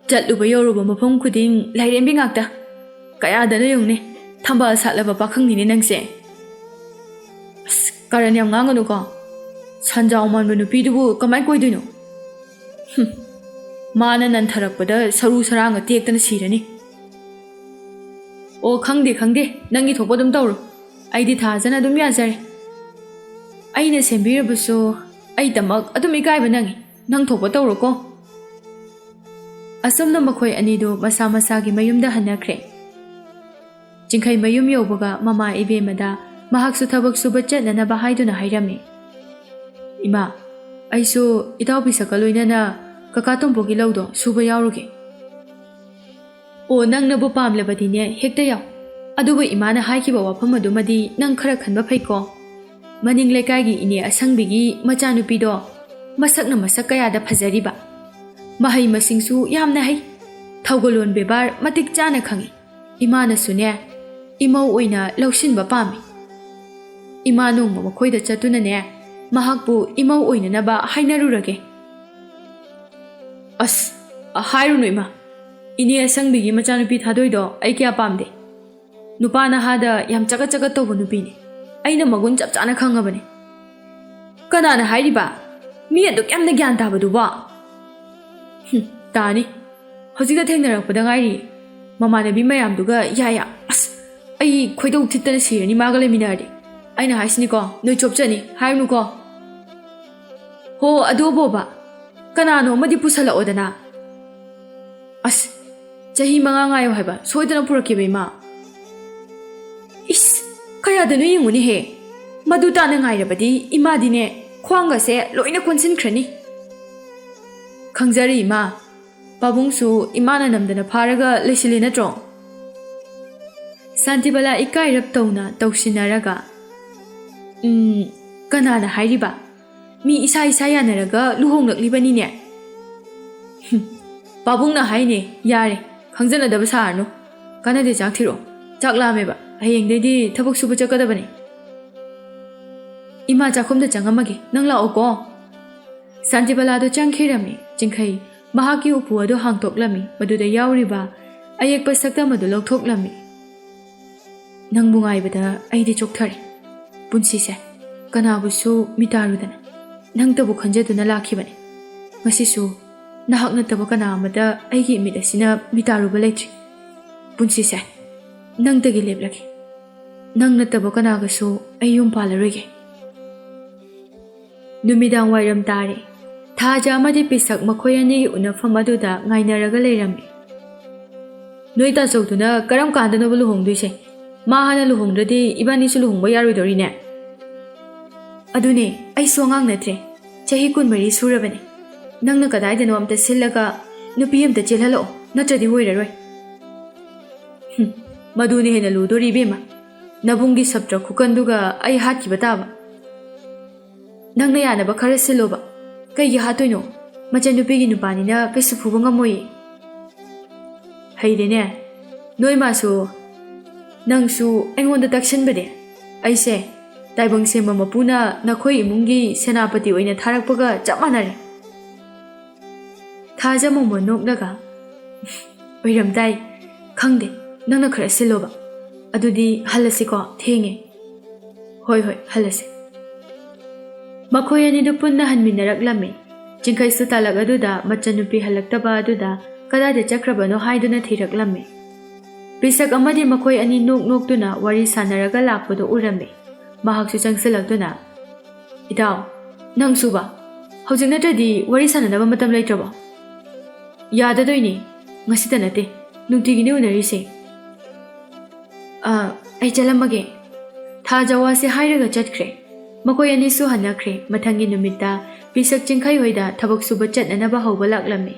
ꯆꯠꯂꯨꯕ ꯌꯧꯔꯨꯕ ꯃꯐꯝ ꯈꯨꯗꯤꯡ ꯂꯥꯏꯔꯦꯝꯕꯤ ꯉꯥꯛꯇ, ꯀꯌꯥꯗꯅ ꯌꯦꯡꯉꯨꯅꯦ, ꯊꯝꯕꯥꯜ ꯁꯥꯠꯂꯕ ꯄꯥꯈꯪꯅꯤꯅꯦ ꯅꯪꯁꯦ꯫ ꯑꯁ, ꯀꯔꯟ ꯌꯥꯝ ꯉꯥꯡꯒꯅꯨꯀꯣ, ꯁꯟꯖꯥꯎ ꯃꯥꯟꯕ ꯅꯨꯄꯤꯗꯨꯕꯨ ꯀꯃꯥꯏ ꯀꯣꯏꯗꯣꯏꯅꯣ? ꯃꯥꯅ ꯅꯟꯊꯔꯛꯄꯗ ꯁꯔꯨ ꯁꯔꯥꯡꯒ ꯇꯦꯛꯇꯅ ꯁꯤꯔꯅꯤ꯫ ꯑꯣ, ꯈꯪꯗꯦ ꯈꯪꯗꯦ, ꯅꯪꯒꯤ ꯊꯣꯛꯄ ꯑꯗꯨꯝ ꯇꯧꯔꯣ, ꯑꯩꯗꯤ ꯊꯥꯖꯅ ꯑꯗꯨꯝ ꯌꯥꯖꯔꯦ꯫ ꯑꯩꯅ ꯁꯦꯝꯕꯤꯔꯕꯁꯨ ꯑꯩꯗꯃꯛ ꯑꯗꯨꯝ ꯏꯀꯥꯏꯕ ꯅꯪꯉꯤ, ꯅꯪ ꯊꯣꯛꯄ ꯇꯧꯔꯣꯀꯣ꯫ ꯑꯁꯨꯝꯅ ꯃꯈꯣꯏ ꯑꯅꯤꯗꯨ ꯃꯁꯥ ꯃꯁꯥꯒꯤ ꯃꯌꯨꯝꯗ ꯍꯟꯅꯈ꯭ꯔꯦ꯫ ꯆꯤꯡꯈꯩ ꯃꯌꯨꯝ ꯌꯧꯕꯒ ꯃꯃꯥ ꯏꯕꯦꯝꯃꯗ ꯃꯍꯥꯛꯁꯨ ꯊꯕꯛ ꯁꯨꯕ ꯆꯠꯅꯅꯕ ꯍꯥꯏꯗꯨꯅ ꯍꯥꯏꯔꯝꯃꯤ꯫ ꯏꯃꯥ, ꯑꯩꯁꯨ ꯏꯇꯥꯎ ꯄꯤꯁꯛꯀ ꯂꯣꯏꯅꯅ ꯀꯀꯥ ꯇꯣꯝꯄꯣꯛꯀꯤ ꯂꯧꯗꯣ ꯁꯨꯕ ꯌꯥꯎꯔꯨꯒꯦ꯫ ꯑꯣ, ꯅꯪꯅꯕꯨ ꯄꯥꯝꯂꯕꯗꯤꯅꯦ ꯍꯦꯛꯇ ꯌꯥꯎ, ꯑꯗꯨꯕꯨ ꯏꯃꯥꯅ ꯍꯥꯏꯈꯤꯕ ꯋꯥꯐꯝ ꯑꯗꯨꯃꯗꯤ ꯅꯪ ꯈꯔ ꯈꯟꯕ ꯐꯩꯀꯣ꯫ ꯃꯅꯤꯡ ꯂꯩꯀꯥꯏꯒꯤ ꯏꯅꯦ ꯑꯁꯪꯕꯤꯒꯤ ꯃꯆꯥꯅꯨꯄꯤꯗꯣ ꯃꯁꯛꯅ ꯃꯁꯛ ꯀꯌꯥꯗ ꯐꯖꯔꯤꯕ, ꯃꯍꯩ ꯃꯁꯤꯡꯁꯨ ꯌꯥꯝꯅ ꯍꯩ, ꯊꯧꯒꯜꯂꯣꯟ ꯕꯦꯕꯥꯔ ꯃꯇꯤꯛ ꯆꯥꯅ ꯈꯪꯏ꯫ ꯏꯃꯥꯅꯁꯨꯅꯦ ꯏꯃꯧ ꯑꯣꯏꯅ ꯂꯧꯁꯤꯟꯕ ꯄꯥꯝꯃꯤ꯫ ꯏꯃꯥ ꯅꯣꯡꯃ ꯃꯈꯣꯏꯗ ꯆꯠꯇꯨꯅꯅꯦ ꯃꯍꯥꯛꯄꯨ ꯏꯃꯧ ꯑꯣꯏꯅꯅꯕ ꯍꯥꯏꯅꯔꯨꯔꯒꯦ꯫ ꯑꯁ, ꯍꯥꯏꯔꯨꯅꯨ ꯏꯃꯥ, ꯏꯅꯦ ꯑꯁꯪꯕꯤꯒꯤ ꯃꯆꯥꯅꯨꯄꯤ ꯊꯥꯗꯣꯏꯗꯣ ꯑꯩ ꯀꯌꯥ ꯄꯥꯝꯗꯦ꯫ ꯅꯨꯄꯥ ꯅꯍꯥꯗ ꯌꯥꯝ ꯆꯒꯠ ꯆꯒꯠ ꯇꯧꯕ ꯅꯨꯄꯤꯅꯤ, ꯑꯩꯅ ꯃꯒꯨꯟ ꯆꯞ ꯆꯥꯅ ꯈꯪꯉꯕꯅꯤ꯫ ꯀꯅꯥꯅ ꯍꯥꯏꯔꯤꯕ? ꯃꯤ ꯑꯗꯨꯛ ꯌꯥꯝꯅ ꯒ꯭ꯌꯥꯟ ꯇꯥꯕꯗꯨꯕꯣ? ꯇꯥꯅꯤ, ꯍꯧꯖꯤꯛꯇ ꯊꯦꯡꯅꯔꯛꯄꯗ ꯉꯥꯏꯔꯤ, ꯃꯃꯥꯟꯅꯕꯤ ꯃꯌꯥꯝꯗꯨꯒ ꯌꯥꯌꯥ, ꯑꯁ, ꯑꯩ ꯈꯣꯏꯗꯧ ꯊꯤꯠꯇꯅ ꯁꯤꯔꯅꯤ ꯃꯥꯒ ꯂꯩꯃꯤꯟꯅꯔꯗꯤ꯫ ꯑꯩꯅ ꯍꯥꯏꯁꯤꯅꯤꯀꯣ, ꯅꯣꯏ ꯆꯣꯞꯆꯅꯤ, ꯍꯥꯏꯔꯨꯅꯨꯀꯣ꯫ ꯍꯣ, ꯑꯗꯨꯕꯣꯕ, ꯀꯅꯥꯅꯣ ꯑꯃꯗꯤ ꯄꯨꯁꯜꯂꯛꯑꯣꯗꯅ꯫ ꯑꯁ, ꯆꯍꯤ 5 ꯉꯥꯏꯌꯣ ꯍꯥꯏꯕ, ꯁꯣꯏꯗꯅ ꯄꯨꯔꯛꯀꯦꯕ ꯏꯃꯥ꯫ ꯏꯁ, ꯀꯌꯥꯗꯅꯣ ꯌꯦꯡꯉꯨꯅꯦꯍꯦ, ꯃꯗꯨ ꯇꯥꯅ ꯉꯥꯏꯔꯕꯗꯤ ꯏꯃꯥꯗꯤꯅꯦ ꯈ꯭ꯋꯥꯡꯒꯁꯦ ꯂꯣꯏꯅ ꯀꯣꯟꯁꯤꯟꯈ꯭ꯔꯅꯤ꯫ ꯈꯪꯖꯔꯤ ꯏꯃꯥ, ꯄꯥꯕꯨꯡꯁꯨ ꯏꯃꯥꯅ ꯅꯝꯗꯅ ꯐꯥꯔꯒ ꯂꯩꯁꯤꯜꯂꯤ ꯅꯠꯇ꯭ꯔꯣ? ꯁꯥꯟꯇꯤꯕꯂꯥ ꯏꯀꯥꯏꯔꯞ ꯇꯧꯅ ꯇꯧꯁꯤꯟꯅꯔꯒ, ꯀꯅꯥꯅ ꯍꯥꯏꯔꯤꯕ? ꯃꯤ ꯏꯁꯥ ꯏꯁꯥ ꯌꯥꯅꯔꯒ ꯂꯨꯍꯣꯡꯂꯛꯂꯤꯕꯅꯤꯅꯦ꯫ ꯄꯥꯕꯨꯡꯅ ꯍꯥꯏꯅꯦ, ꯌꯥꯔꯦ, ꯈꯪꯖꯅꯗꯕ ꯁꯥꯔꯅꯨ, ꯀꯥꯟꯅꯗꯦ, ꯆꯥꯛ ꯊꯤꯔꯛꯑꯣ, ꯆꯥꯛ ꯂꯥꯝꯃꯦꯕ, ꯍꯌꯦꯡꯗꯩꯗꯤ ꯊꯕꯛ ꯁꯨꯕ ꯆꯠꯀꯗꯕꯅꯤ꯫ ꯏꯃꯥ, ꯆꯥꯛꯈꯨꯝꯗ ꯆꯪꯉꯝꯃꯒꯦ, ꯅꯪ ꯂꯥꯛꯑꯣꯀꯣ꯫ ꯁꯥꯟꯇꯤꯕꯂꯥꯗꯣ ꯆꯪꯈꯤꯔꯝꯃꯤ꯫ ꯆꯤꯡꯈꯩ ꯃꯍꯥꯛꯀꯤ ꯎꯄꯨ ꯑꯗꯨ ꯍꯥꯡꯇꯣꯛꯂꯝꯃꯤ, ꯃꯗꯨꯗ ꯌꯥꯎꯔꯤꯕ ꯑꯌꯦꯛꯄ ꯁꯛꯇꯝ ꯑꯗꯨ ꯂꯧꯊꯣꯛꯂꯝꯃꯤ꯫ ꯅꯪꯕꯨ ꯉꯥꯏꯕꯗ ꯑꯩꯗꯤ ꯆꯣꯛꯊꯔꯦ, ꯄꯨꯟꯁꯤꯁꯦ ꯀꯅꯥꯕꯨꯁꯨ ꯃꯤꯇꯥꯔꯨꯗꯅ ꯅꯪꯇꯕꯨ ꯈꯟꯖꯗꯨꯅ ꯂꯥꯛꯈꯤꯕꯅꯤ꯫ ꯉꯁꯤꯁꯨ ꯅꯍꯥꯛ ꯅꯠꯇꯕ ꯀꯅꯥ ꯑꯃꯗ ꯑꯩꯒꯤ ꯏꯃꯤꯠ ꯑꯁꯤꯅ ꯃꯤꯇꯥꯔꯨꯕ ꯂꯩꯇ꯭ꯔꯤ꯫ ꯄꯨꯟꯁꯤꯁꯦ ꯅꯪꯇꯒꯤ ꯂꯦꯞꯂꯒꯦ, ꯅꯪ ꯅꯠꯇꯕ ꯀꯅꯥꯒꯁꯨ ꯑꯩ ꯌꯨꯝ ꯄꯥꯜꯂꯔꯣꯏꯒꯦ꯫ ꯅꯨꯃꯤꯗꯥꯡ ꯋꯥꯏꯔꯝ ꯇꯥꯔꯦ꯫ ꯊꯥꯖ ꯑꯃꯗꯤ ꯄꯤꯁꯛ ꯃꯈꯣꯏ ꯑꯅꯤꯒꯤ ꯎꯅꯐꯝ ꯑꯗꯨꯗ ꯉꯥꯏꯅꯔꯒ ꯂꯩꯔꯝꯃꯤ꯫ ꯅꯣꯏ ꯇꯥꯆꯧꯗꯨꯅ ꯀꯔꯝ ꯀꯥꯟꯗꯅꯣꯕ ꯂꯨꯍꯣꯡꯗꯣꯏꯁꯦ? ꯃꯥ ꯍꯥꯟꯅ ꯂꯨꯍꯣꯡꯗ꯭ꯔꯗꯤ ꯏꯕꯥꯅꯤꯁꯨ ꯂꯨꯍꯣꯡꯕ ꯌꯥꯔꯣꯏꯗꯧꯔꯤꯅꯦ꯫ ꯑꯗꯨꯅꯦ, ꯑꯩꯁꯨ ꯑꯉꯥꯡ ꯅꯠꯇ꯭ꯔꯦ, ꯆꯍꯤ 24 ꯁꯨꯔꯕꯅꯦ꯫ ꯅꯪꯅ ꯀꯗꯥꯏꯗꯅꯣ ꯑꯝꯇ ꯁꯤꯜꯂꯒ ꯅꯨꯄꯤ ꯑꯝꯇ ꯆꯦꯜꯍꯜꯂꯛꯑꯣ, ꯅꯠꯇ꯭ꯔꯗꯤ ꯑꯣꯏꯔꯔꯣꯏ꯫ ꯃꯗꯨꯅ ꯍꯦꯟꯅ ꯂꯨꯗꯣꯔꯤ ꯏꯕꯦꯝꯃ, ꯅꯕꯨꯡꯒꯤ ꯁꯞꯇ꯭ꯔ ꯈꯨꯀꯟꯗꯨꯒ ꯑꯩ ꯍꯥꯠꯈꯤꯕ ꯇꯥꯕ꯫ ꯅꯪꯅ ꯌꯥꯅꯕ ꯈꯔ ꯁꯤꯜꯂꯣꯕ, ꯀꯩꯒꯤ ꯍꯥꯠꯇꯣꯏꯅꯣ? ꯃꯆꯟꯅꯨꯄꯤꯒꯤ ꯅꯨꯄꯥꯅꯤꯅ ꯀꯩꯁꯨ ꯐꯨꯕ ꯉꯝꯃꯣꯏꯌꯦ꯫ ꯍꯩꯔꯦꯅꯦ, ꯅꯣꯏ ꯃꯥꯁꯨ ꯅꯪꯁꯨ ꯑꯩꯉꯣꯟꯗ ꯇꯛꯁꯤꯟꯕꯅꯦ꯫ ꯑꯩꯁꯦ ꯇꯥꯏꯕꯪ ꯁꯦꯝꯕ ꯃꯄꯨꯅ ꯅꯈꯣꯏ ꯏꯃꯨꯡꯒꯤ ꯁꯦꯅꯥꯄꯇꯤ ꯑꯣꯏꯅ ꯊꯥꯔꯛꯄꯒ ꯆꯞ ꯃꯥꯟꯅꯔꯦ꯫ ꯊꯥꯖ ꯃꯣꯃꯣꯟ ꯅꯣꯛꯂꯒ, ꯑꯣꯏꯔꯝꯗꯥꯏ, ꯈꯪꯗꯦ, ꯅꯪꯅ ꯈꯔ ꯁꯤꯜꯂꯣꯕ꯫ ꯑꯗꯨꯗꯤ ꯍꯜꯂꯁꯤꯀꯣ, ꯊꯦꯡꯉꯦ꯫ ꯍꯣꯏ ꯍꯣꯏ, ꯍꯜꯂꯁꯤ꯫ ꯃꯈꯣꯏ ꯑꯅꯤꯗꯨ ꯄꯨꯟꯅ ꯍꯟꯃꯤꯟꯅꯔꯛꯂꯝꯃꯤ꯫ ꯆꯤꯡꯈꯩꯁꯨ ꯇꯥꯂꯛ ꯑꯗꯨꯗ ꯃꯆꯟꯅꯨꯄꯤ ꯍꯜꯂꯛꯇꯕ ꯑꯗꯨꯗ ꯀꯗꯥꯏꯗ ꯆꯠꯈ꯭ꯔꯕꯅꯣ ꯍꯥꯏꯗꯨꯅ ꯊꯤꯔꯛꯂꯝꯃꯤ꯫ ꯄꯤꯁꯛ ꯑꯃꯗꯤ ꯃꯈꯣꯏ ꯑꯅꯤ ꯅꯣꯛ ꯅꯣꯛꯇꯨꯅ ꯋꯥꯔꯤ ꯁꯥꯟꯅꯔꯒ ꯂꯥꯛꯄꯗꯨ ꯎꯔꯝꯃꯤ꯫ ꯃꯍꯥꯛꯁꯨ ꯆꯪꯁꯤꯜꯂꯛꯇꯨꯅ, ꯏꯇꯥꯎ, ꯅꯪꯁꯨꯕ, ꯍꯧꯖꯤꯛ ꯅꯠꯇ꯭ꯔꯗꯤ ꯋꯥꯔꯤ ꯁꯥꯟꯅꯅꯕ ꯃꯇꯝ ꯂꯩꯇ꯭ꯔꯕꯣ? ꯌꯥꯗꯗꯣꯏꯅꯤ ꯉꯁꯤꯗ ꯅꯠꯇꯦ ꯅꯨꯡꯇꯤꯒꯤꯅꯤ ꯎꯅꯔꯤꯁꯦ ꯑꯩ ꯆꯠꯂꯝꯃꯒꯦ ꯊꯥꯖ ꯋꯥꯁꯦ ꯍꯥꯏꯔꯒ ꯆꯠꯈ꯭ꯔꯦ ꯃꯈꯣꯏ ꯑꯅꯤꯁꯨ ꯍꯟꯅꯈ꯭ꯔꯦ ꯃꯊꯪꯒꯤ ꯅꯨꯃꯤꯠꯇ ꯄꯤꯁꯛ ꯆꯤꯡꯈꯩ ꯍꯣꯏꯗ ꯊꯕꯛ ꯁꯨꯕ ꯆꯠꯅꯅꯕ ꯍꯧꯕ ꯂꯥꯛꯂꯝꯃꯤ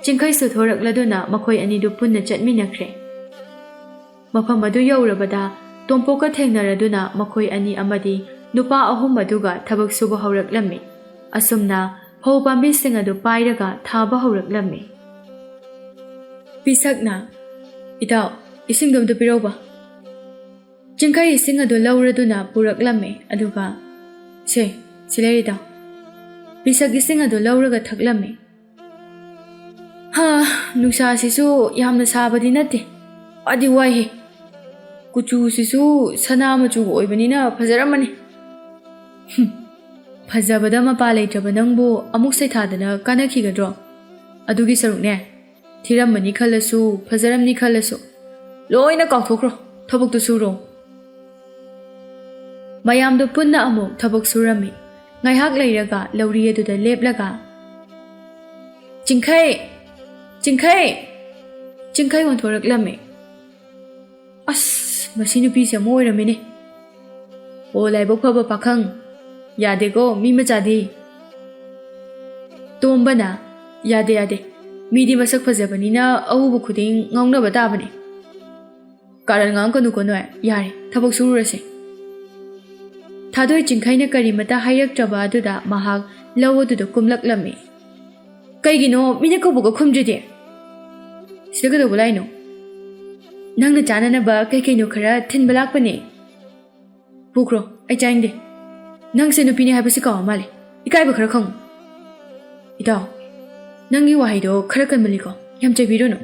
ꯆꯤꯡꯈꯩꯁꯨ ꯊꯣꯔꯛꯂꯗꯨꯅ ꯃꯈꯣꯏ ꯑꯅꯤꯗꯨ ꯄꯨꯟꯅ ꯆꯠꯃꯤꯟꯅꯈ꯭ꯔꯦ ꯃꯐꯝ ꯑꯗꯨ ꯌꯧꯔꯕꯗ ꯇꯣꯝꯄꯣꯛꯀ ꯊꯦꯡꯅꯔꯗꯨꯅ ꯃꯈꯣꯏ ꯑꯅꯤ ꯑꯃꯗꯤ ꯅꯨꯄꯥ ꯑꯍꯨꯝ ꯑꯗꯨꯒ ꯊꯕꯛ ꯁꯨꯕ ꯍꯧꯔꯛꯂꯝꯃꯤ ꯑꯁꯨꯝꯅ ꯐꯧ ꯄꯥꯝꯕꯤꯁꯤꯡ ꯑꯗꯨ ꯄꯥꯏꯔꯒ ꯊꯥꯕ ꯍꯧꯔꯛꯂꯝꯃꯤ ꯄꯤꯁꯛꯅ ꯏꯇꯥꯎ ꯏꯁꯤꯡꯗꯣ ꯑꯝꯇ ꯄꯤꯔꯧꯕ ꯆꯤꯡꯈꯩ ꯏꯁꯤꯡ ꯑꯗꯨ ꯂꯧꯔꯗꯨꯅ ꯄꯨꯔꯛꯂꯝꯃꯤ ꯑꯗꯨꯒ ꯁꯤ ꯂꯩꯔꯤ ꯏꯇꯥꯎ ꯄꯤꯁꯛ ꯏꯁꯤꯡ ꯑꯗꯨ ꯂꯧꯔꯒ ꯊꯛꯂꯝꯃꯤ ꯅꯨꯡꯁꯥꯁꯤꯁꯨ ꯌꯥꯝꯅ ꯁꯥꯕꯗꯤ ꯅꯠꯇꯦ ꯋꯥꯗꯤ ꯋꯥꯏꯍꯦ ꯀꯨꯆꯨꯁꯤꯁꯨ ꯁꯅꯥ ꯃꯆꯨꯒ ꯑꯣꯏꯕꯅꯤꯅ ꯐꯖꯔꯝꯃꯅꯤ ꯐꯖꯕꯗ ꯃꯄꯥ ꯂꯩꯇ꯭ꯔꯕ ꯅꯪꯕꯨ ꯑꯃꯨꯛ ꯁꯩꯊꯥꯗꯅ ꯀꯥꯟꯅꯈꯤꯒꯗ꯭ꯔꯣ ꯑꯗꯨꯒꯤ ꯁꯔꯨꯛꯅꯦ ꯊꯤꯔꯝꯃꯅꯤ ꯈꯜꯂꯁꯨ ꯐꯖꯔꯝꯅꯤ ꯈꯜꯂꯁꯨ ꯂꯣꯏꯅ ꯀꯥꯎꯊꯣꯛꯈ꯭ꯔꯣ ꯊꯕꯛꯇꯨ ꯁꯨꯔꯣ ꯃꯌꯥꯝꯗꯨ ꯄꯨꯟꯅ ꯑꯃꯨꯛ ꯊꯕꯛ ꯁꯨꯔꯝꯃꯤ ꯉꯥꯏꯍꯥꯛ ꯂꯩꯔꯒ ꯂꯧꯔꯤ ꯑꯗꯨꯗ ꯂꯦꯞꯂꯒ ꯆꯤꯡꯈꯩ ꯑꯣꯟꯊꯣꯔꯛꯂꯝꯃꯤ ꯑꯁ ꯃꯁꯤ ꯅꯨꯄꯤꯁꯦ ꯑꯃ ꯑꯣꯏꯔꯝꯃꯤꯅꯦ ꯑꯣ ꯂꯥꯏꯕꯛ ꯐꯕ ꯄꯥꯈꯪ ꯌꯥꯗꯦꯀꯣ ꯃꯤ ꯃꯆꯥꯗꯤ ꯇꯣꯝꯕꯅ ꯌꯥꯗꯦ ꯃꯤꯗꯤ ꯃꯁꯛ ꯐꯖꯕꯅꯤꯅ ꯑꯎꯕ ꯈꯨꯗꯤꯡ ꯉꯥꯎꯅꯕ ꯇꯥꯕꯅꯤ ꯀꯥꯔꯟ ꯉꯥꯡꯀꯅꯨꯀꯣ ꯅꯣꯏ ꯌꯥꯔꯦ ꯊꯕꯛ ꯁꯨꯔꯨꯔꯁꯦ ꯊꯥꯗꯣꯏ ꯆꯤꯡꯈꯩꯅ ꯀꯔꯤꯃꯇ ꯍꯥꯏꯔꯛꯇ꯭ꯔꯕ ꯑꯗꯨꯗ ꯃꯍꯥꯛ ꯂꯧ ꯑꯗꯨꯗ ꯀꯨꯝꯂꯛꯂꯝꯃꯤ ꯀꯩꯒꯤꯅꯣ ꯃꯤꯅ ꯀꯧꯕꯒ ꯈꯨꯝꯗ꯭ꯔꯤꯗꯤ ꯁꯤꯗ ꯀꯩꯗꯧꯕ ꯂꯥꯛꯏꯅꯣ ꯅꯪꯅ ꯆꯥꯅꯅꯕ ꯀꯩꯅꯣ ꯈꯔ ꯊꯤꯟꯕ ꯂꯥꯛꯄꯅꯦ ꯄꯨꯈ꯭ꯔꯣ ꯑꯩ ꯆꯥꯅꯤꯡꯗꯦ ꯅꯪꯁꯦ ꯅꯨꯄꯤꯅꯤ ꯍꯥꯏꯕꯁꯤ ꯀꯥꯎ ꯃꯥꯜꯂꯦ ꯏꯀꯥꯏꯕ ꯈꯔ ꯈꯪꯉꯨ ꯏꯇꯥꯎ ꯅꯪꯒꯤ ꯋꯥꯍꯩꯗꯣ ꯈꯔ ꯀꯟꯃꯜꯂꯤꯀꯣ ꯌꯥꯝ ꯆꯩꯕꯤꯔꯨꯅꯨ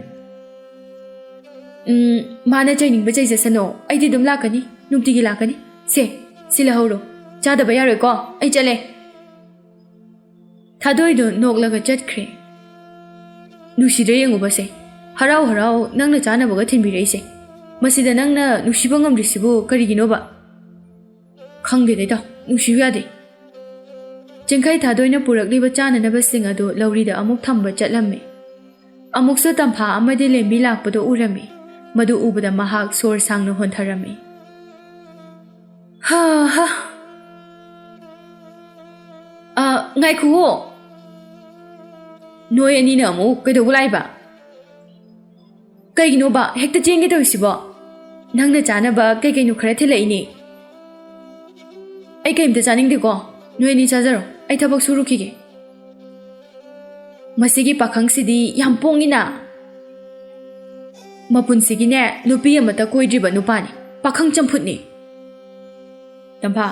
ꯃꯥꯅ ꯆꯩꯅꯤꯡꯕ ꯆꯩꯖꯁꯅꯣ ꯑꯩꯗꯤ ꯑꯗꯨꯝ ꯂꯥꯛꯀꯅꯤ ꯅꯨꯡꯇꯤꯒꯤ ꯂꯥꯛꯀꯅꯤ ꯁꯤ ꯂꯧꯍꯧꯔꯣ ꯆꯥꯗꯕ ꯌꯥꯔꯣꯏꯀꯣ ꯑꯩ ꯆꯠꯂꯦ ꯊꯥꯗꯣꯏꯗꯣ ꯅꯣꯛꯂꯒ ꯆꯠꯈ꯭ꯔꯦ ꯅꯨꯡꯁꯤꯗ꯭ꯔꯦ ꯌꯦꯡꯉꯨꯕꯁꯦ ꯍꯔꯥꯎ ꯅꯪꯅ ꯆꯥꯅꯕꯒ ꯊꯤꯟꯕꯤꯔꯛꯏꯁꯦ ꯃꯁꯤꯗ ꯅꯪꯅ ꯅꯨꯡꯁꯤꯕ ꯉꯝꯗ꯭ꯔꯤꯁꯤꯕꯨ ꯀꯔꯤꯒꯤꯅꯣꯕ ꯈꯪꯗꯦꯗ ꯏꯇꯥꯎ ꯅꯨꯡꯁꯤꯌꯨ ꯌꯥꯗꯦ ꯆꯤꯡꯈꯩ ꯊꯥꯗꯣꯏꯅ ꯄꯨꯔꯛꯂꯤꯕ ꯆꯥꯅꯅꯕꯁꯤꯡ ꯑꯗꯨ ꯂꯧꯔꯤꯗ ꯑꯃꯨꯛ ꯊꯝꯕ ꯆꯠꯂꯝꯃꯤ ꯑꯃꯨꯛꯁꯨ ꯇꯝꯐꯥ ꯑꯃꯗꯤ ꯂꯦꯝꯕꯤ ꯂꯥꯛꯄꯗꯣ ꯎꯔꯝꯃꯤ ꯃꯗꯨ ꯎꯕꯗ ꯃꯍꯥꯛ ꯁꯣꯔ ꯁꯥꯡꯅ ꯍꯣꯟꯊꯔꯝꯃꯤ ꯉꯥꯏꯈꯨꯋꯣ ꯅꯣꯏ ꯑꯅꯤꯅ ꯑꯃꯨꯛ ꯀꯩꯗꯧꯕ ꯂꯥꯛꯏꯕ ꯀꯩꯒꯤꯅꯣꯕ ꯍꯦꯛꯇ ꯆꯦꯟꯒꯦ ꯇꯧꯔꯤꯁꯤꯕꯣ ꯅꯪꯅ ꯆꯥꯅꯕ ꯀꯩꯅꯣ ꯈꯔ ꯊꯤꯜꯂꯛꯏꯅꯦ ꯑꯩ ꯀꯩꯝꯇ ꯆꯥꯅꯤꯡꯗꯦꯀꯣ ꯅꯣꯏ ꯑꯅꯤ ꯆꯥꯖꯔꯣ ꯑꯩ ꯊꯕꯛ ꯁꯨꯔꯨꯈꯤꯒꯦ ꯃꯁꯤꯒꯤ ꯄꯥꯈꯪꯁꯤꯗꯤ ꯌꯥꯝ ꯄꯣꯡꯉꯤꯅ ꯃꯄꯨꯟꯁꯤꯒꯤꯅꯦ ꯅꯨꯄꯤ ꯑꯃꯠꯇ ꯀꯣꯏꯗ꯭ꯔꯤꯕ ꯅꯨꯄꯥꯅꯤ ꯄꯥꯈꯪ ꯆꯝꯐꯨꯠꯅꯤ ꯇꯝꯐꯥ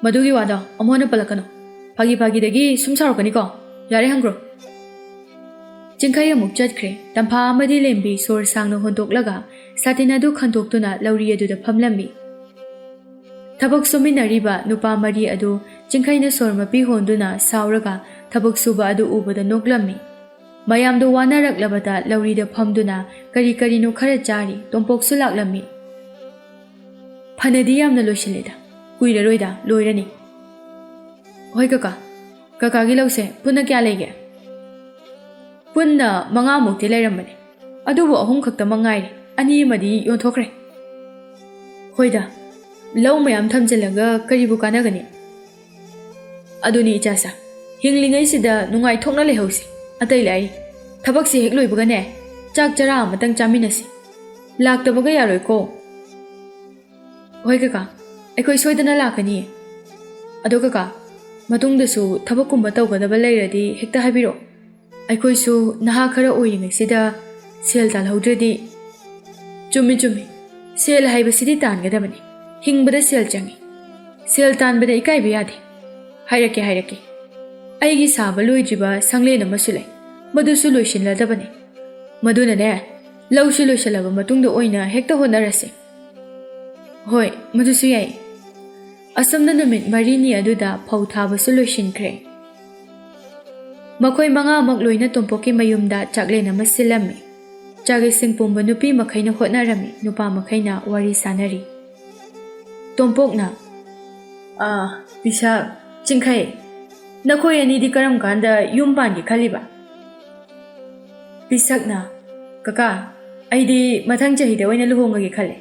ꯃꯗꯨꯒꯤ ꯋꯥꯗꯣ ꯑꯃꯨꯛ ꯍꯟꯅ ꯄꯜꯂꯛꯀꯅꯨ ꯐꯥꯒꯤꯗꯒꯤ ꯁꯨꯝ ꯁꯥꯎꯔꯛꯀꯅꯤꯀꯣ ꯌꯥꯔꯦ ꯍꯪꯈ꯭ꯔꯣ ꯆꯤꯡꯈꯩ ꯑꯃꯨꯛ ꯆꯠꯈ꯭ꯔꯦ ꯇꯝꯐꯥ ꯑꯃꯗꯤ ꯂꯦꯝꯕꯤ ꯁꯣꯔ ꯁꯥꯡꯅ ꯍꯣꯟꯗꯣꯛꯂꯒ ꯁꯥꯇꯤꯟ ꯑꯗꯨ ꯈꯟꯗꯣꯛꯇꯨꯅ ꯂꯧꯔꯤ ꯑꯗꯨꯗ ꯐꯝꯂꯝꯃꯤ ꯊꯕꯛ ꯁꯨꯃꯤꯟꯅꯔꯤꯕ ꯅꯨꯄꯥ ꯃꯔꯤ ꯑꯗꯨ ꯆꯤꯡꯈꯩꯅ ꯁꯣꯔ ꯃꯄꯤ ꯍꯣꯟꯗꯨꯅ ꯁꯥꯎꯔꯒ ꯊꯕꯛ ꯁꯨꯕ ꯑꯗꯨ ꯎꯕꯗ ꯅꯣꯛꯂꯝꯃꯤ ꯃꯌꯥꯝꯗꯣ ꯋꯥꯅꯔꯛꯂꯕꯗ ꯂꯧꯔꯤꯗ ꯐꯝꯗꯨꯅ ꯀꯔꯤꯅꯣ ꯈꯔ ꯆꯥꯔꯤ ꯇꯣꯝꯄꯣꯛꯁꯨ ꯂꯥꯛꯂꯝꯃꯤ ꯐꯅꯗꯤ ꯌꯥꯝꯅ ꯂꯣꯏꯁꯤꯜꯂꯦꯗ ꯀꯨꯏꯔꯔꯣꯏꯗ ꯂꯣꯏꯔꯅꯤ ꯍꯣꯏ ꯀꯀꯥꯒꯤ ꯂꯧꯁꯦ ꯄꯨꯟꯅ ꯀꯌా ꯂꯩꯒꯦ ꯄꯨꯟꯅ 5ꯃꯨꯛꯇꯤ ꯂꯩꯔꯝꯕꯅꯦ ꯑꯗꯨꯕꯨ 3 ꯈꯛꯇꯃꯛ ꯉꯥꯏꯔꯦ 2 ꯑꯃꯗꯤ ꯌꯣꯟꯊꯣꯛꯈ꯭ꯔꯦ ꯍꯣꯏꯗ ꯂꯧ ꯃꯌꯥꯝ ꯊꯝꯖꯤꯜꯂꯒ ꯀꯔꯤꯕꯨ ꯀꯥꯟꯅꯒꯅꯤ ꯑꯗꯨꯅꯤ ꯏꯆꯥꯁꯥ ꯍꯤꯡꯂꯤꯉꯩꯁꯤꯗ ꯅꯨꯡꯉꯥꯏꯊꯣꯛꯅ ꯂꯩꯍꯧꯁꯤ ꯑꯇꯩ ꯂꯥꯏꯔꯤ ꯊꯕꯛꯁꯤ ꯍꯦꯛ ꯂꯣꯏꯕꯒꯅꯦ ꯆꯥꯛ ꯆꯔꯥ ꯑꯃꯇꯪ ꯆꯥꯃꯤꯟꯅꯁꯤ ꯂꯥꯛꯇꯕꯒ ꯌꯥꯔꯣꯏꯀꯣ ꯍꯣꯏ ꯀꯀꯥ ꯑꯩꯈꯣꯏ ꯁꯣꯏꯗꯅ ꯂꯥꯛꯀꯅꯤꯌꯦ ꯑꯗꯣ ꯀꯀꯥ ꯃꯇꯨꯡꯗꯁꯨ ꯊꯕꯛꯀꯨꯝꯕ ꯇꯧꯒꯗꯕ ꯂꯩꯔꯗꯤ ꯍꯦꯛꯇ ꯍꯥꯏꯕꯤꯔꯛꯑꯣ ꯑꯩꯈꯣꯏꯁꯨ ꯅꯍꯥ ꯈꯔ ꯑꯣꯏꯔꯤꯉꯩꯁꯤꯗ ꯁꯦꯜ ꯇꯥꯜꯍꯧꯗ꯭ꯔꯗꯤ ꯆꯨꯝꯃꯤ ꯁꯦꯜ ꯍꯥꯏꯕꯁꯤꯗꯤ ꯇꯥꯟꯒꯗꯕꯅꯤ ꯍꯤꯡꯕꯗ ꯁꯦꯜ ꯆꯪꯏ ꯁꯦල් ꯇꯥꯟꯕꯗ ꯏꯀꯥꯏꯕ ꯌꯥꯗꯦ ꯍꯥꯏꯔꯛꯀꯦ ꯑꯩꯒꯤ ꯁꯥꯕ ꯂꯣꯏꯗ꯭ꯔꯤꯕ ꯁꯪꯂꯦꯟ ꯑꯃꯁꯨ ꯂꯩ ꯃꯗꯨꯁꯨ ꯂꯣꯏꯁꯤꯜꯂꯗꯕꯅꯤ ꯃꯗꯨꯅꯅꯦ ꯂꯧꯁꯤ ꯂꯣꯏꯁꯤꯜꯂꯕ ꯃꯇꯨꯡꯗ ꯑꯣꯏꯅ ꯍꯦꯛꯇ ꯍꯣꯠꯅꯔꯁꯤ ꯍꯣꯏ ꯃꯗꯨꯁꯨ ꯌꯥꯏ ꯑꯁꯨꯝꯅ ꯅꯨꯃꯤꯠ 4ꯅꯤ ꯑꯗꯨꯗ ꯐꯧ ꯊꯥꯕꯁꯨ ꯂꯣꯏꯁꯤꯟꯈ꯭ꯔꯦ ꯃꯈꯣꯏ 5ꯃꯛ ꯂꯣꯏꯅ ꯇꯣꯝꯄꯣꯛꯀꯤ ꯃꯌꯨꯝꯗ ꯆꯥꯛꯂꯦꯟ ꯑꯃ ꯁꯤꯜꯂꯝꯃꯤ ꯆꯥꯛ ꯏꯁꯤꯡ ꯄꯨꯝꯕ ꯅꯨꯄꯤ ꯃꯈꯩꯅ ꯍꯣꯠꯅꯔꯝꯃꯤ ꯅꯨꯄꯥ ꯃꯈꯩꯅ ꯋꯥꯔꯤ ꯁꯥꯅꯔꯤ ꯇꯣꯝꯄꯣꯛꯅ ꯄꯤꯁꯛ ꯆꯤꯡꯈꯩ ꯅꯈꯣꯏ ꯑꯅꯤꯗꯤ ꯀꯔꯝ ꯀꯥꯟꯗ ꯌꯨꯝ ꯄꯥꯟꯒꯦ ꯈꯜꯂꯤꯕ ꯄꯤꯁꯛꯅ ꯀꯀꯥ ꯑꯩꯗꯤ ꯃꯊꯪ ꯆꯍꯤꯗ ꯑꯣꯏꯅ ꯂꯨꯍꯣꯡꯉꯒꯦ ꯈꯜꯂꯦ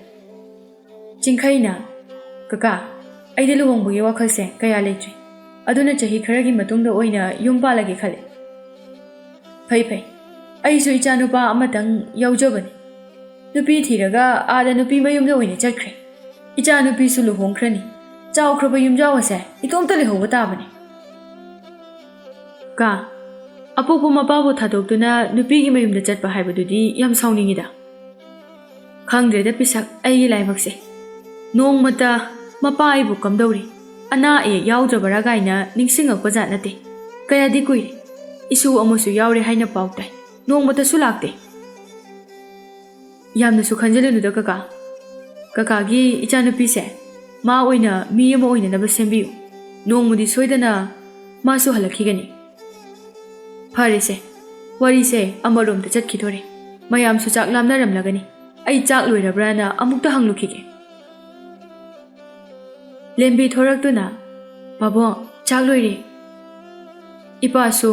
ꯆꯤꯡꯈꯩꯅ ꯀꯀꯥ ꯑꯩꯗꯤ ꯂꯨꯍꯣꯡꯕꯒꯤ ꯋꯥꯈꯜꯁꯦ ꯀꯌꯥ ꯂꯩꯇ꯭ꯔꯤ ꯑꯗꯨꯅ ꯆꯍꯤ ꯈꯔꯒꯤ ꯃꯇꯨꯡꯗ ꯑꯣꯏꯅ ꯌꯨꯝ ꯄꯥꯜꯂꯒꯦ ꯈꯜꯂꯦ ꯐꯩ ꯐꯩ ꯑꯩꯁꯨ ꯏꯆꯥꯅꯨꯄꯥ ꯑꯃꯇꯪ ꯌꯥꯎꯖꯕꯅꯤ ꯅꯨꯄꯤ ꯊꯤꯔꯒ ꯑꯥꯗ ꯅꯨꯄꯤ ꯃꯌꯨꯝꯗ ꯑꯣꯏꯅ ꯆꯠꯈ꯭ꯔꯦ ꯏꯆꯥꯅꯨꯄꯤꯁꯨ ꯂꯨꯍꯣꯡꯈ꯭ꯔꯅꯤ ꯆꯥꯎꯈ꯭ꯔꯕ ꯌꯨꯝꯖꯥꯎ ꯑꯁꯦ ꯏꯇꯣꯝꯇ ꯂꯩꯍꯧꯕ ꯇꯥꯕꯅꯤ ꯀꯥ ꯑꯄꯣꯛꯄ ꯃꯄꯥꯕꯨ ꯊꯥꯗꯣꯛꯇꯨꯅ ꯅꯨꯄꯤꯒꯤ ꯃꯌꯨꯝꯗ ꯆꯠꯄ ꯍꯥꯏꯕꯗꯨꯗꯤ ꯌꯥꯝ ꯁꯥꯎꯅꯤꯡꯉꯤꯗ ꯈꯪꯗ꯭ꯔꯦꯗ ꯄꯤꯁꯛ ꯑꯩꯒꯤ ꯂꯥꯏꯕꯛꯁꯦ ꯅꯣꯡꯃꯇ ꯃꯄꯥ ꯑꯩꯕꯨ ꯀꯝꯗꯧꯔꯤ ꯑꯅꯥ ꯑꯌꯦꯛ ꯌꯥꯎꯗ꯭ꯔꯕꯔꯥ ꯀꯥꯏꯅ ꯅꯤꯡꯁꯤꯡꯉꯛꯄ ꯖꯥꯠ ꯅꯠꯇꯦ ꯀꯌꯥꯗꯤ ꯀꯨꯏꯔꯦ ꯏꯁꯨ ꯑꯃꯁꯨ ꯌꯥꯎꯔꯦ ꯍꯥꯏꯅ ꯄꯥꯎ ꯇꯥꯏ ꯅꯣꯡꯃꯇꯁꯨ ꯂꯥꯛꯇꯦ ꯌꯥꯝꯅꯁꯨ ꯈꯟꯖꯤꯜꯂꯨꯅꯨꯗ ꯀꯀꯥ ꯀꯀꯥꯒꯤ ꯏꯆꯥꯅꯨꯄꯤꯁꯦ ꯃꯥ ꯑꯣꯏꯅ ꯃꯤ ꯑꯃ ꯑꯣꯏꯅꯅꯕ ꯁꯦꯝꯕꯤꯌꯨ ꯅꯣꯡꯃꯗꯤ ꯁꯣꯏꯗꯅ ꯃꯥꯁꯨ ꯍꯜꯂꯛꯈꯤꯒꯅꯤ ꯐꯔꯦꯁꯦ ꯋꯥꯔꯤꯁꯦ ꯑꯃꯔꯣꯝꯗ ꯆꯠꯈꯤꯗꯣꯔꯦ ꯃꯌꯥꯝꯁꯨ ꯆꯥꯛ ꯂꯥꯝꯅꯔꯝꯂꯒꯅꯤ ꯑꯩ ꯆꯥꯛ ꯂꯣꯏꯔꯕ꯭ꯔꯥꯅ ꯑꯃꯨꯛꯇ ꯍꯪꯂꯨꯈꯤꯒꯦ ꯂꯦꯝꯕꯤ ꯊꯣꯔꯛꯇꯨꯅ ꯄꯥꯕꯨꯡ ꯆꯥꯛ ꯂꯣꯏꯔꯦ ꯏꯄꯥꯁꯨ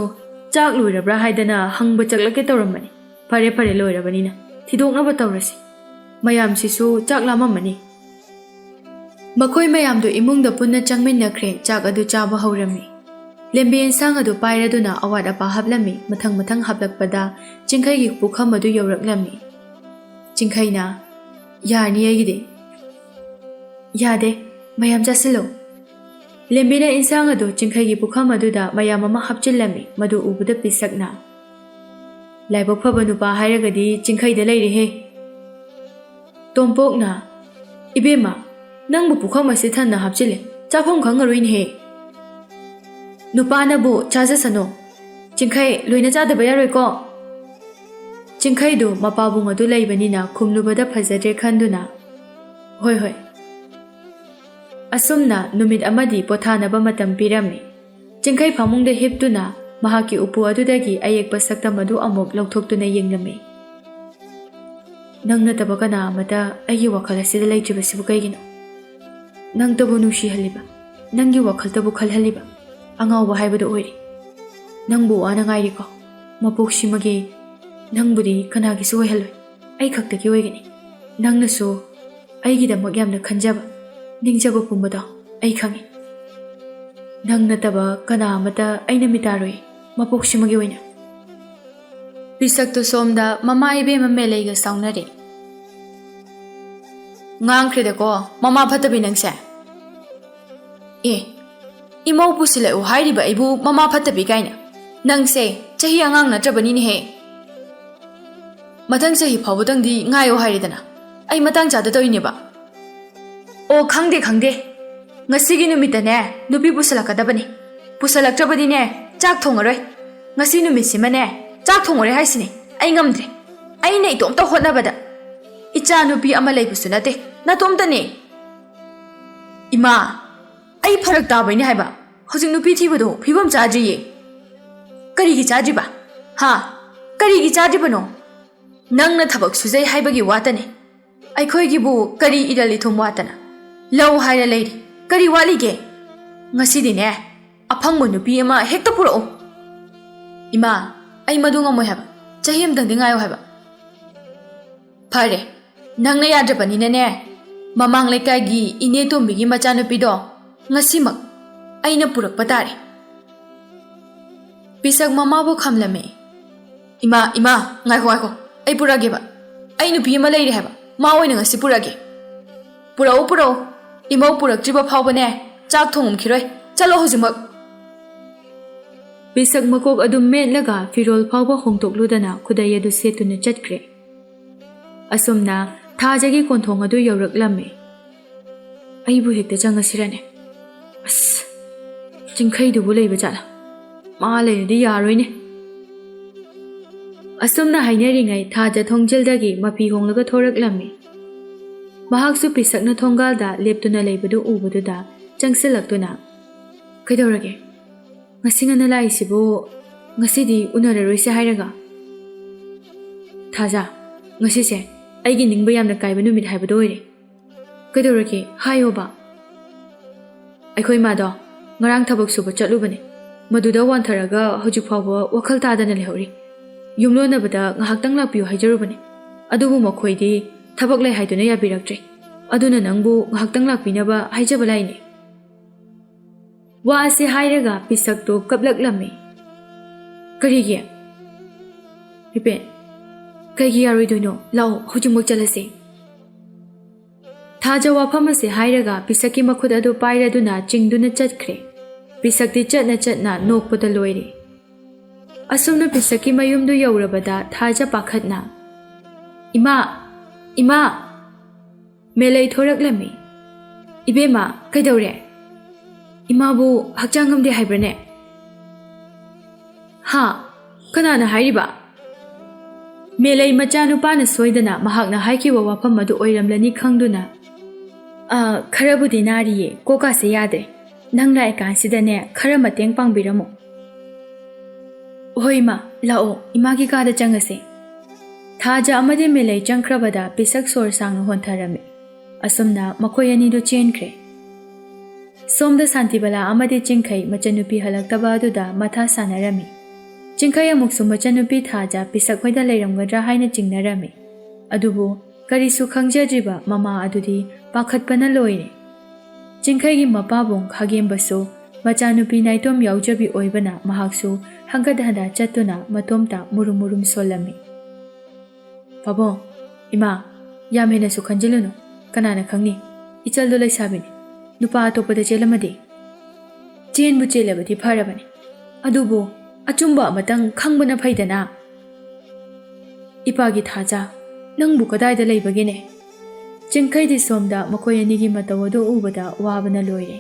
ꯆꯥꯛ ꯂꯣꯏꯔꯕ꯭ꯔꯥ ꯍꯥꯏꯗꯅ ꯍꯪꯕ ꯆꯠꯂꯛꯀꯦ ꯇꯧꯔꯝꯕꯅꯤ ꯐꯔꯦ ꯐꯔꯦ ꯂꯣꯏꯔꯕꯅꯤꯅ ꯊꯤꯗꯣꯛꯅꯕ ꯇꯧꯔꯁꯤ ꯃꯌꯥꯝꯁꯤꯁꯨ ꯆꯥꯛ ꯂꯥꯝꯃꯝꯃꯅꯤ ꯃꯈꯣꯏ ꯃꯌꯥꯝꯗꯨ ꯏꯃꯨꯡꯗ ꯄꯨꯟꯅ ꯆꯪꯃꯤꯟꯅꯈ꯭ꯔꯦ ꯆꯥꯛ ꯑꯗꯨ ꯆꯥꯕ ꯍꯧꯔꯝꯃꯤ ꯂꯦꯝꯕꯤ ꯏꯟꯁꯥꯡ ꯑꯗꯨ ꯄꯥꯏꯔꯗꯨꯅ ꯑꯋꯥꯠ ꯑꯄꯥ ꯍꯥꯞꯂꯝꯃꯤ ꯃꯊꯪ ꯃꯊꯪ ꯍꯥꯞꯂꯛꯄꯗ ꯆꯤꯡꯈꯩꯒꯤ ꯄꯨꯈꯝ ꯑꯗꯨ ꯌꯧꯔꯛꯂꯝꯃꯤ ꯆꯤꯡꯈꯩꯅ ꯌꯥꯔꯅꯤ ꯑꯩꯒꯤꯗꯤ ꯌꯥꯗꯦ ꯃꯌꯥꯝ ꯆꯥꯁꯤꯜꯂꯨ ꯂꯦꯝꯕꯤꯅ ꯏꯟꯁꯥꯡ ꯑꯗꯨ ꯆꯤꯡꯈꯩꯒꯤ ꯄꯨꯈꯝ ꯑꯗꯨꯗ ꯃꯌꯥꯝ ꯑꯃ ꯍꯥꯞꯆꯤꯜꯂꯝꯃꯤ ꯃꯗꯨ ꯎꯕꯗ ꯄꯤꯁꯛꯅ ꯂꯥꯏꯕꯛ ꯐꯕ ꯅꯨꯄꯥ ꯍꯥꯏꯔꯒꯗꯤ ꯆꯤꯡꯈꯩꯗ ꯂꯩꯔꯦꯍꯦ ꯇꯣꯝꯄꯣꯛꯅ ꯏꯕꯦꯝꯃ ꯅꯪꯕꯨ ꯄꯨꯈꯝ ꯑꯁꯤ ꯊꯟꯅ ꯍꯥꯞꯆꯤꯜꯂꯦ ꯆꯥꯐꯝ ꯈꯪꯉꯔꯣꯏꯅꯦꯍꯦ ꯅꯨꯄꯥꯅꯕꯨ ꯆꯥꯖꯁꯅꯨ ꯆꯤꯡꯈꯩ ꯂꯣꯏꯅ ꯆꯥꯗꯕ ꯌꯥꯔꯣꯏꯀꯣ ꯆꯤꯡꯈꯩꯗꯨ ꯃꯄꯥꯕꯨꯡ ꯑꯗꯨ ꯂꯩꯕꯅꯤꯅ ꯈꯨꯝꯂꯨꯕꯗ ꯐꯖꯗ꯭ꯔꯦ ꯈꯟꯗꯨꯅ ꯍꯣꯏ ꯍꯣꯏ ꯑꯁꯨꯝꯅ ꯅꯨꯃꯤꯠ ꯑꯃꯗꯤ ꯄꯣꯊꯥꯅꯕ ꯃꯇꯝ ꯄꯤꯔꯝꯃꯤ ꯆꯤꯡꯈꯩ ꯐꯃꯨꯡꯗ ꯍꯤꯞꯇꯨꯅ ꯃꯍꯥꯛꯀꯤ ꯎꯄꯨ ꯑꯗꯨꯗꯒꯤ ꯑꯌꯦꯛꯄ ꯁꯛꯇꯝ ꯑꯗꯨ ꯑꯃꯨꯛ ꯂꯧꯊꯣꯛꯇꯨꯅ ꯌꯦꯡꯂꯝꯃꯤ ꯅꯪ ꯅꯠꯇꯕ ꯀꯅꯥ ꯑꯃꯇ ꯑꯩꯒꯤ ꯋꯥꯈꯜ ꯑꯁꯤꯗ ꯂꯩꯇ꯭ꯔꯤꯕꯁꯤꯕꯨ ꯀꯩꯒꯤꯅꯣ ꯅꯪꯇꯕꯨ ꯅꯨꯡꯁꯤꯍꯜꯂꯤꯕ ꯅꯪꯒꯤ ꯋꯥꯈꯜꯇꯕꯨ ꯈꯜꯍꯜꯂꯤꯕ ꯑꯉꯥꯎꯕ ꯍꯥꯏꯕꯗꯨ ꯑꯣꯏꯔꯤ ꯅꯪꯕꯨ ꯋꯥꯅ ꯉꯥꯏꯔꯤꯀꯣ ꯃꯄꯣꯛꯁꯤꯃꯒꯤ ꯅꯪꯕꯨꯗꯤ ꯀꯅꯥꯒꯤꯁꯨ ꯑꯣꯏꯍꯜꯂꯣꯏ ꯑꯩ ꯈꯛꯇꯒꯤ ꯑꯣꯏꯒꯅꯤ ꯅꯪꯅꯁꯨ ꯑꯩꯒꯤꯗꯃꯛ ꯌꯥꯝꯅ ꯈꯟꯖꯕ ꯅꯤꯡꯖꯕ ꯄꯨꯝꯕꯗꯣ ꯑꯩ ꯈꯪꯉꯤ ꯅꯪ ꯅꯠꯇꯕ ꯀꯅꯥ ꯑꯃꯇ ꯑꯩꯅ ꯃꯤꯇꯥꯔꯣꯏ ꯃꯄꯣꯛꯁꯤꯃꯒꯤ ꯑꯣꯏꯅ ꯄꯤꯁꯛꯇꯨ ꯁꯣꯝꯗ ꯃꯃꯥ ꯏꯕꯦꯝꯃ ꯃꯦꯂꯩꯒ ꯁꯥꯎꯅꯔꯤ ꯉꯥꯡꯈ꯭ꯔꯦꯗꯀꯣ ꯃꯃꯥ ꯐꯠꯇꯕꯤ ꯅꯪꯁꯦ ꯑꯦ ꯏꯃꯧ ꯄꯨꯁꯤꯜꯂꯛꯎ ꯍꯥꯏꯔꯤꯕ ꯑꯩꯕꯨ ꯃꯃꯥ ꯐꯠꯇꯕꯤ ꯀꯥꯏꯅ ꯅꯪꯁꯦ ꯆꯍꯤ ꯑꯉꯥꯡ ꯅꯠꯇ꯭ꯔꯕꯅꯤꯅꯦꯍꯦ ꯃꯊꯪ ꯆꯍꯤ ꯐꯥꯎꯕꯗꯪꯗꯤ ꯉꯥꯏꯌꯣ ꯍꯥꯏꯔꯦꯗꯅ ꯑꯩ ꯃꯇꯥꯡ ꯆꯥꯗꯗꯣꯏꯅꯦꯕ ꯑꯣ ꯈꯪꯗꯦ ꯈꯪꯗꯦ ꯉꯁꯤꯒꯤ ꯅꯨꯃꯤꯠꯇꯅꯦ ꯅꯨꯄꯤ ꯄꯨꯁꯜꯂꯛꯀꯗꯕꯅꯤ ꯄꯨꯁꯜꯂꯛꯇ꯭ꯔꯕꯗꯤꯅꯦ ꯆꯥꯛ ꯊꯣꯡꯉꯔꯣই ꯉꯁꯤ ꯅꯨꯃꯤꯠꯁꯤꯃꯅꯦ ꯆꯥꯛ ꯊꯣꯡꯉꯔꯣꯏ ꯍꯥꯏꯁꯤꯅꯦ ꯑꯩ ꯉꯝꯗ꯭ꯔꯦ ꯑꯩꯅ ꯏꯇꯣꯝꯇ ꯍꯣꯠꯅꯕꯗ ꯏꯆꯥ ꯅꯨꯄꯤ ꯑꯃ ꯂꯩꯕꯁꯨ ꯅꯠꯇꯦ ꯅꯇꯣꯝꯇꯅꯦ ꯏꯃꯥ ꯑꯩ ꯐꯔꯛ ꯇꯥꯕꯩꯅꯦ ꯍꯥꯏꯕ ꯍꯧꯖꯤꯛ ꯅꯨꯄꯤ ꯊꯤꯕꯗꯣ ꯐꯤꯕꯝ ꯆꯥꯗ꯭ꯔꯤꯌꯦ ꯀꯔꯤꯒꯤ ꯆꯥꯗ꯭ꯔꯤꯕ ꯍꯥ ꯀꯔꯤꯒꯤ ꯆꯥꯗ꯭ꯔꯤꯕꯅꯣ ꯅꯪꯅ ꯊꯕꯛ ꯁꯨꯖꯩ ꯍꯥꯏꯕꯒꯤ ꯋꯥꯇꯅꯦ ꯑꯩꯈꯣꯏꯒꯤꯕꯨ ꯀꯔꯤ ꯏꯔꯜ ꯏꯊꯨꯝ ꯋꯥꯠꯇꯅ ꯂꯧ ꯍꯥꯏꯔ ꯂꯩꯔꯤ ꯀꯔꯤ ꯋꯥꯠꯂꯤꯒꯦ ꯉꯁꯤꯗꯤꯅꯦ ꯑꯐꯪꯕ ꯅꯨꯄꯤ ꯑꯃ ꯍꯦꯛꯇ ꯄꯨꯔꯛꯎ ꯏꯃꯥ ꯑꯩ ꯃꯗꯨ ꯉꯝꯃꯣꯏ ꯍꯥꯏꯕ ꯆꯍꯤ ꯑꯃꯇꯪꯗꯤ ꯉꯥꯏꯌꯣ ꯍꯥꯏꯕ ꯐꯔꯦ ꯅꯪꯅ ꯌꯥꯗ꯭ꯔꯕꯅꯤꯅꯅꯦ ꯃꯃꯥꯡ ꯂꯩꯀꯥꯏꯒꯤ ꯏꯅꯦ ꯇꯣꯝꯕꯤꯒꯤ ꯃꯆꯥꯅꯨꯄꯤꯗꯣ ꯉꯁꯤꯃꯛ ꯑꯩꯅ ꯄꯨꯔꯛꯄ ꯇꯥꯔꯦ ꯄꯤꯁꯛ ꯃꯃꯥꯕꯨ ꯈꯝꯂꯝꯃꯤ ꯏꯃꯥ ꯉꯥꯏꯈꯣ ꯑꯩ ꯄꯨꯔꯛꯑꯒꯦꯕ ꯑꯩ ꯅꯨꯄꯤ ꯑꯃ ꯂꯩꯔꯦ ꯍꯥꯏꯕ ꯃꯥ ꯑꯣꯏꯅ ꯉꯁꯤ ꯄꯨꯔꯛꯑꯒꯦ ꯄꯨꯔꯛꯎ ꯏꯃꯧ ꯄꯨꯔꯛꯇ꯭ꯔꯤꯕ ꯐꯥꯎꯕꯅꯦ ꯆꯥꯛ ꯊꯣꯡꯉꯝꯈꯤꯔꯣꯏ ꯆꯠꯂꯣ ꯍꯧꯖꯤꯛꯃꯛ ꯄꯤꯁꯛ ꯃꯀꯣꯛ ꯑꯗꯨ ꯃꯦꯠꯂꯒ ꯐꯤꯔꯣꯜ ꯐꯥꯎꯕ ꯍꯣꯡꯗꯣꯛꯂꯨꯗꯅ ꯈꯨꯗꯩ ꯑꯗꯨ ꯁꯦꯠꯇꯨꯅ ꯆꯠꯈ꯭ꯔꯦ ꯑꯁꯨꯝꯅ ꯊꯥꯖꯒꯤ ꯀꯣꯟꯊꯣꯡ ꯑꯗꯨ ꯌꯧꯔꯛꯂꯝꯃꯤ ꯑꯩꯕꯨ ꯍꯦꯛꯇ ꯆꯪꯉꯁꯤꯔꯅꯦ ꯑꯁ ꯆꯤꯡꯈꯩꯗꯨꯕꯨ ꯂꯩꯕ ꯖꯥꯠꯂꯥ ꯃꯥ ꯂꯩꯔꯗꯤ ꯌꯥꯔꯣꯏꯅꯦ ꯑꯁꯨꯝꯅ ꯍꯥꯏꯅꯔꯤꯉꯩ ꯊꯥꯖ ꯊꯣꯡꯖꯤꯜꯗꯒꯤ ꯃꯐꯤ ꯍꯣꯡꯂꯒ ꯊꯣꯔꯛꯂꯝꯃꯤ ꯃꯍꯥꯛꯁꯨ ꯄꯤꯁꯛꯅ ꯊꯣꯡꯒꯥꯜꯗ ꯂꯦꯞꯇꯨꯅ ꯂꯩꯕꯗꯨ ꯎꯕꯗꯨꯗ ꯆꯪꯁꯤꯜꯂꯛꯇꯨꯅ ꯀꯩꯗꯧꯔꯒꯦ ꯉꯁꯤ ꯉꯟꯅ ꯂꯥꯛꯏꯁꯤꯕꯨ ꯉꯁꯤꯗꯤ ꯎꯅꯔꯔꯣꯏꯁꯦ ꯍꯥꯏꯔꯒ ꯊꯥꯖ ꯉꯁꯤꯁꯦ ꯑꯩꯒꯤ ꯅꯤꯡꯕ ꯌꯥꯝꯅ ꯀꯥꯏꯕ ꯅꯨꯃꯤꯠ ꯍꯥꯏꯕꯗꯨ ꯑꯣꯏꯔꯦ ꯀꯩꯗꯧꯔꯒꯦ ꯍꯥꯏꯌꯣꯕ ꯑꯩꯈꯣꯏ ꯃꯥꯗꯣ ꯉꯔꯥꯡ ꯊꯕꯛ ꯁꯨꯕ ꯆꯠꯂꯨꯕꯅꯦ ꯃꯗꯨꯗ ꯋꯥꯟꯊꯔꯒ ꯍꯧꯖꯤꯛ ꯐꯥꯎꯕ ꯋꯥꯈꯜ ꯇꯥꯗꯅ ꯂꯩꯍꯧꯔꯤ ꯌꯨꯝꯂꯣꯟꯅꯕꯗ ꯉꯥꯏꯍꯥꯛꯇꯪ ꯂꯥꯛꯄꯤꯌꯨ ꯍꯥꯏꯖꯔꯨꯕꯅꯤ ꯑꯗꯨꯕꯨ ꯃꯈꯣꯏꯗꯤ ꯊꯕꯛ ꯂꯩ ꯍꯥꯏꯗꯨꯅ ꯌꯥꯕꯤꯔꯛꯇ꯭ꯔꯦ ꯑꯗꯨꯅ ꯅꯪꯕꯨ ꯉꯥꯏꯍꯥꯛꯇꯪ ꯂꯥꯛꯄꯤꯅꯕ ꯍꯥꯏꯖꯕ ꯂꯥꯛꯏꯅꯦ ꯋꯥ ꯑꯁꯤ ꯍꯥꯏꯔꯒ ꯄꯤꯁꯛꯇꯨ ꯀꯞꯂꯛꯂꯝꯃꯤ ꯀꯔꯤꯒꯤ ꯏꯄꯦꯟ ꯀꯩꯒꯤ ꯌꯥꯔꯣꯏꯗꯣꯏꯅꯣ ꯂꯥꯛꯑꯣ ꯍꯧꯖꯤꯛꯃꯛ ꯆꯠꯂꯁꯤ ꯊꯥꯖ ꯋꯥꯐꯝ ꯑꯁꯤ ꯍꯥꯏꯔꯒ ꯄꯤꯁꯛꯀꯤ ꯃꯈꯨꯠ ꯑꯗꯨ ꯄꯥꯏꯔꯗꯨꯅ ꯆꯤꯡꯗꯨꯅ ꯆꯠꯈ꯭ꯔꯦ ꯄꯤꯁꯛꯇꯤ ꯆꯠꯅ ꯆꯠꯅ ꯅꯣꯛꯄꯗ ꯂꯣꯏꯔꯦ ꯑꯁꯨꯝꯅ ꯄꯤꯁꯛꯀꯤ ꯃꯌꯨꯝꯗꯨ ꯌꯧꯔꯕꯗ ꯊꯥꯖ ꯄꯥꯈꯠꯅ ꯏꯃꯥ ꯏꯃꯥ ꯃꯦꯂꯩ ꯊꯣꯔꯛꯂꯝꯃꯤ ꯏꯕꯦꯝꯃ ꯀꯩꯗꯧꯔꯦ ꯏꯃꯥꯕꯨ ꯍꯛꯆꯥꯡ ꯉꯝꯗꯦ ꯍꯥꯏꯕ꯭ꯔꯅꯦ ꯍꯥ ꯀꯅꯥꯅ ꯍꯥꯏꯔꯤꯕ ꯃꯦꯂꯩ ꯃꯆꯥꯅꯨꯄꯥꯅ ꯁꯣꯏꯗꯅ ꯃꯍꯥꯛꯅ ꯍꯥꯏꯈꯤꯕ ꯋꯥꯐꯝ ꯑꯗꯨ ꯑꯣꯏꯔꯝꯂꯅꯤ ꯈꯪꯗꯨꯅ ꯈꯔꯕꯨꯗꯤ ꯅꯥꯔꯤꯌꯦ ꯀꯣꯛꯀꯥꯁꯦ ꯌꯥꯗ꯭ꯔꯦ ꯅꯪ ꯂꯥꯛꯏꯀꯥꯟꯁꯤꯗꯅꯦ ꯈꯔ ꯃꯇꯦꯡ ꯄꯥꯡꯕꯤꯔꯝꯃꯣ ꯍꯣꯏ ꯏꯃꯥ ꯂꯥꯛꯑꯣ ꯏꯃꯥꯒꯤ ꯀꯥꯗ ꯆꯪꯉꯁꯦ ꯊꯥꯖ ꯑꯃꯗꯤ ꯃꯦꯂꯩ ꯆꯪꯈ꯭ꯔꯕꯗ ꯄꯤꯁꯛ ꯁꯣꯔ ꯁꯥꯡꯅ ꯍꯣꯟꯊꯔꯝꯃꯤ ꯑꯁꯨꯝꯅ ꯃꯈꯣꯏ ꯑꯅꯤꯗꯨ ꯆꯦꯟꯈ꯭ꯔꯦ ꯁꯣꯝꯗ ꯁꯥꯟꯇꯤꯕꯂꯥ ꯑꯃꯗꯤ ꯆꯤꯡꯈꯩ ꯃꯆꯟꯅꯨꯄꯤ ꯍꯜꯂꯛꯇꯕ ꯑꯗꯨꯗ ꯃꯊꯥ ꯁꯥꯟꯅꯔꯝꯃꯤ ꯆꯤꯡꯈꯩ ꯑꯃꯨꯛꯁꯨ ꯃꯆꯟꯅꯨꯄꯤ ꯊꯥꯖ ꯄꯤꯁꯛ ꯍꯣꯏꯗ ꯂꯩꯔꯝꯒꯗ꯭ꯔꯥ ꯍꯥꯏꯅ ꯆꯤꯡꯅꯔꯝꯃꯤ ꯑꯗꯨꯕꯨ ꯀꯔꯤꯁꯨ ꯈꯪꯖꯗ꯭ꯔꯤꯕ ꯃꯃꯥ ꯑꯗꯨꯗꯤ ꯄꯥꯈꯠꯄꯅ ꯂꯣꯏꯔꯦ ꯆꯤꯡꯈꯩꯒꯤ ꯃꯄꯥꯕꯨꯡ ꯈꯥꯒꯦꯝꯕꯁꯨ ꯃꯆꯥꯅꯨꯄꯤ ꯅꯥꯏꯇꯣꯝ ꯌꯥꯎꯖꯕꯤ ꯑꯣꯏꯕꯅ ꯃꯍꯥꯛꯁꯨ ꯍꯪꯒꯠ ꯍꯟꯗꯥ ꯆꯠꯇꯨꯅ ꯃꯇꯣꯝꯇ ꯃꯨꯔꯨꯝ ꯃꯨꯔꯨꯝ ꯁꯣꯜꯂꯝꯃꯤ ꯄꯥꯕꯨꯡ ꯏꯃꯥ ꯌꯥꯝ ꯍꯦꯟꯅꯁꯨ ꯈꯟꯖꯤꯜꯂꯨꯅꯨ ꯀꯅꯥꯅ ꯈꯪꯅꯤ ꯏꯆꯜꯗꯣ ꯂꯩꯁꯥꯕꯤꯅꯤ ꯅꯨꯄꯥ ꯑꯇꯣꯞꯄꯗ ꯆꯦꯜꯂꯝꯃꯗꯤ ꯆꯦꯟꯕꯨ ꯆꯦꯜꯂꯕꯗꯤ ꯐꯔꯕꯅꯤ ꯑꯗꯨꯕꯨ ꯑꯆꯨꯝꯕ ꯑꯃꯇꯪ ꯈꯪꯕꯅ ꯐꯩꯗꯅ ꯏꯄꯥꯒꯤ ꯊꯥꯖ ꯅꯪꯕꯨ ꯀꯗꯥꯏꯗ ꯂꯩꯕꯒꯦꯅꯦ ꯆꯤꯡꯈꯩꯗꯤ ꯁꯣꯝꯗ ꯃꯈꯣꯏ ꯑꯅꯤꯒꯤ ꯃꯇꯧ ꯑꯗꯨ ꯎꯕꯗ ꯋꯥꯕꯅ ꯂꯣꯏꯔꯦ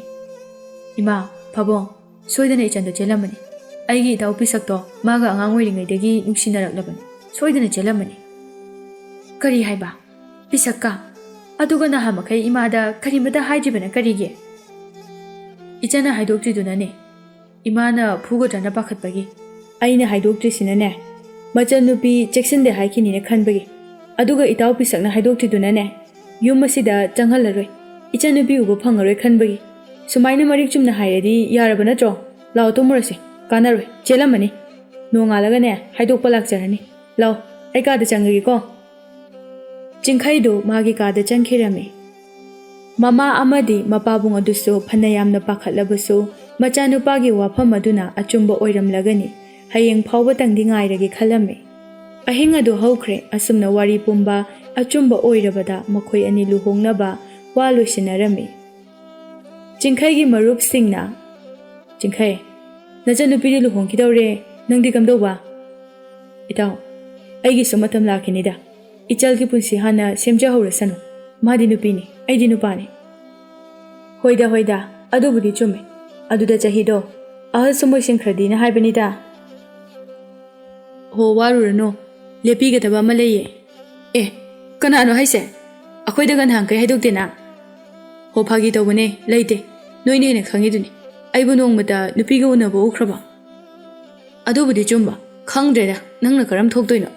ꯏꯃꯥ ꯄꯥꯕꯨꯡ ꯁꯣꯏꯗꯅ ꯏꯆꯟꯗꯣ ꯆꯦꯜꯂꯝꯃꯅꯤ ꯑꯩꯒꯤ ꯏꯇꯥꯎ ꯄꯤꯁꯛꯇꯣ ꯃꯥꯒ ꯑꯉꯥꯡ ꯑꯣꯏꯔꯤꯉꯩꯗꯒꯤ ꯅꯨꯡꯁꯤꯅꯔꯛꯂꯕꯅꯤ ꯁꯣꯏꯗꯅ ꯆꯦꯜꯂꯝꯃꯅꯤ ꯀꯔꯤ ꯍꯥꯏꯕ ꯄꯤꯁꯛꯀ ꯑꯗꯨꯒ ꯅꯍꯥꯟꯃꯈꯩ ꯏꯃꯥꯗ ꯀꯔꯤꯃꯇ ꯍꯥꯏꯗ꯭ꯔꯤꯕꯅ ꯀꯔꯤꯒꯤ ꯏꯆꯟꯅ ꯍꯥꯏꯗꯣꯛꯇ꯭ꯔꯤꯗꯨꯅꯅꯦ ꯏꯃꯥꯅ ꯐꯨꯒꯗ꯭ꯔꯅ ꯄꯥꯈꯠꯄꯒꯤ ꯑꯩꯅ ꯍꯥꯏꯗꯣꯛꯇ꯭ꯔꯤꯁꯤꯅꯅꯦ ꯃꯆꯟꯅꯨꯄꯤ ꯆꯦꯛꯁꯤꯟꯗꯦ ꯍꯥꯏꯈꯤꯅꯤꯅ ꯈꯟꯕꯒꯤ ꯑꯗꯨꯒ ꯏꯇꯥꯎ ꯄꯤꯁꯛꯅ ꯍꯥꯏꯗꯣꯛꯇ꯭ꯔꯤꯗꯨꯅꯅꯦ ꯌꯨꯝ ꯑꯁꯤꯗ ꯆꯪꯍꯜꯂꯔꯣꯏ ꯏꯆꯟꯅꯨꯄꯤ ꯎꯕ ꯐꯪꯉꯔꯣꯏ ꯈꯟꯕꯒꯤ ꯁꯨꯃꯥꯏꯅ ꯃꯔꯤꯛ ꯆꯨꯝꯅ ꯍꯥꯏꯔꯗꯤ ꯌꯥꯔꯕ ꯅꯠꯇ꯭ꯔꯣ ꯂꯥꯛꯑꯣ ꯇꯨꯝꯃꯨꯔꯁꯤ ꯀꯥꯟꯅꯔꯣꯏ ꯆꯦꯜꯂꯝꯃꯅꯤ ꯅꯣꯡꯉꯥꯜꯂꯒꯅꯦ ꯍꯥꯏꯗꯣꯛꯄ ꯂꯥꯛꯆꯔꯅꯤ ꯂꯥꯛꯑꯣ ꯑꯩ ꯀꯥꯗ ꯆꯪꯉꯒꯦꯀꯣ ꯆꯤꯡꯈꯩꯗꯨ ꯃꯥꯒꯤ ꯀꯥꯗ ꯆꯪꯈꯤꯔꯝꯃꯤ ꯃꯃꯥ ꯑꯃꯗꯤ ꯃꯄꯥꯕꯨꯡ ꯑꯗꯨꯁꯨ ꯐꯅ ꯌꯥꯝꯅ ꯄꯥꯈꯠꯂꯕꯁꯨ ꯃꯆꯥꯅꯨꯄꯥꯒꯤ ꯋꯥꯐꯝ ꯑꯗꯨꯅ ꯑꯆꯨꯝꯕ ꯑꯣꯏꯔꯝꯂꯒꯅꯤ ꯍꯌꯦꯡ ꯐꯥꯎꯕꯇꯪꯗꯤ ꯉꯥꯏꯔꯒꯦ ꯈꯜꯂꯝꯃꯤ ꯑꯍꯤꯡ ꯑꯗꯨ ꯍꯧꯈ꯭ꯔꯦ ꯑꯁꯨꯝꯅ ꯋꯥꯔꯤ ꯄꯨꯝꯕ ꯑꯆꯨꯝꯕ ꯑꯣꯏꯔꯕꯗ ꯃꯈꯣꯏ ꯑꯅꯤ ꯂꯨꯍꯣꯡꯅꯕ ꯋꯥ ꯂꯣꯏꯁꯤꯟꯅꯔꯝꯃꯤ ꯆꯤꯡꯈꯩꯒꯤ ꯃꯔꯨꯞꯁꯤꯡꯅ ꯆꯤꯡꯈꯩ ꯅꯆꯟꯅꯨꯄꯤꯗꯤ ꯂꯨꯍꯣꯡꯈꯤꯗꯧꯔꯦ ꯅꯪꯗꯤ ꯀꯝꯗꯧꯕ ꯏꯇꯥꯎ ꯑꯩꯒꯤꯁꯨ ꯃꯇꯝ ꯂꯥꯛꯈꯤꯅꯤꯗ ꯏꯆꯜꯒꯤ ꯄꯨꯟꯁꯤ ꯍꯥꯟꯅ ꯁꯦꯝꯖꯍꯧꯔꯁꯅꯨ ꯃꯥꯗꯤ ꯅꯨꯄꯤꯅꯤ ꯑꯩꯗꯤ ꯅꯨꯄꯥꯅꯤ ꯍꯣꯏꯗ ꯍꯣꯏꯗ ꯑꯗꯨꯕꯨꯗꯤ ꯆꯨꯝꯃꯤ ꯑꯗꯨꯗ ꯆꯍꯤꯗꯣ ꯑꯍꯜ ꯁꯨꯝꯕꯣꯏꯁꯤꯡꯈ꯭ꯔꯗꯤꯅ ꯍꯥꯏꯕꯅꯤꯗ ꯍꯣ ꯋꯥꯔꯨꯔꯅꯨ ꯂꯦꯞꯄꯤꯒꯗꯕ ꯑꯃ ꯂꯩꯌꯦ ꯑꯦ ꯀꯅꯥꯅꯣ ꯍꯥꯏꯁꯦ ꯑꯩꯈꯣꯏꯗꯒ ꯅꯍꯥꯟꯈꯩ ꯍꯥꯏꯗꯣꯛꯇꯦꯅ ꯍꯣ ꯐꯥꯒꯤ ꯇꯧꯕꯅꯦ ꯂꯩꯇꯦ ꯅꯣꯏꯅ ꯍꯦꯟꯅ ꯈꯪꯉꯤꯗꯨꯅꯤ ꯑꯩꯕꯨ ꯅꯣꯡꯃꯇ ꯅꯨꯄꯤꯒ ꯎꯅꯕ ꯎꯈ꯭ꯔꯕ ꯑꯗꯨꯕꯨꯗꯤ ꯆꯨꯝꯕ ꯈꯪꯗ꯭ꯔꯦꯗ ꯅꯪꯅ ꯀꯔꯝ ꯊꯣꯛꯇꯣꯏꯅꯣ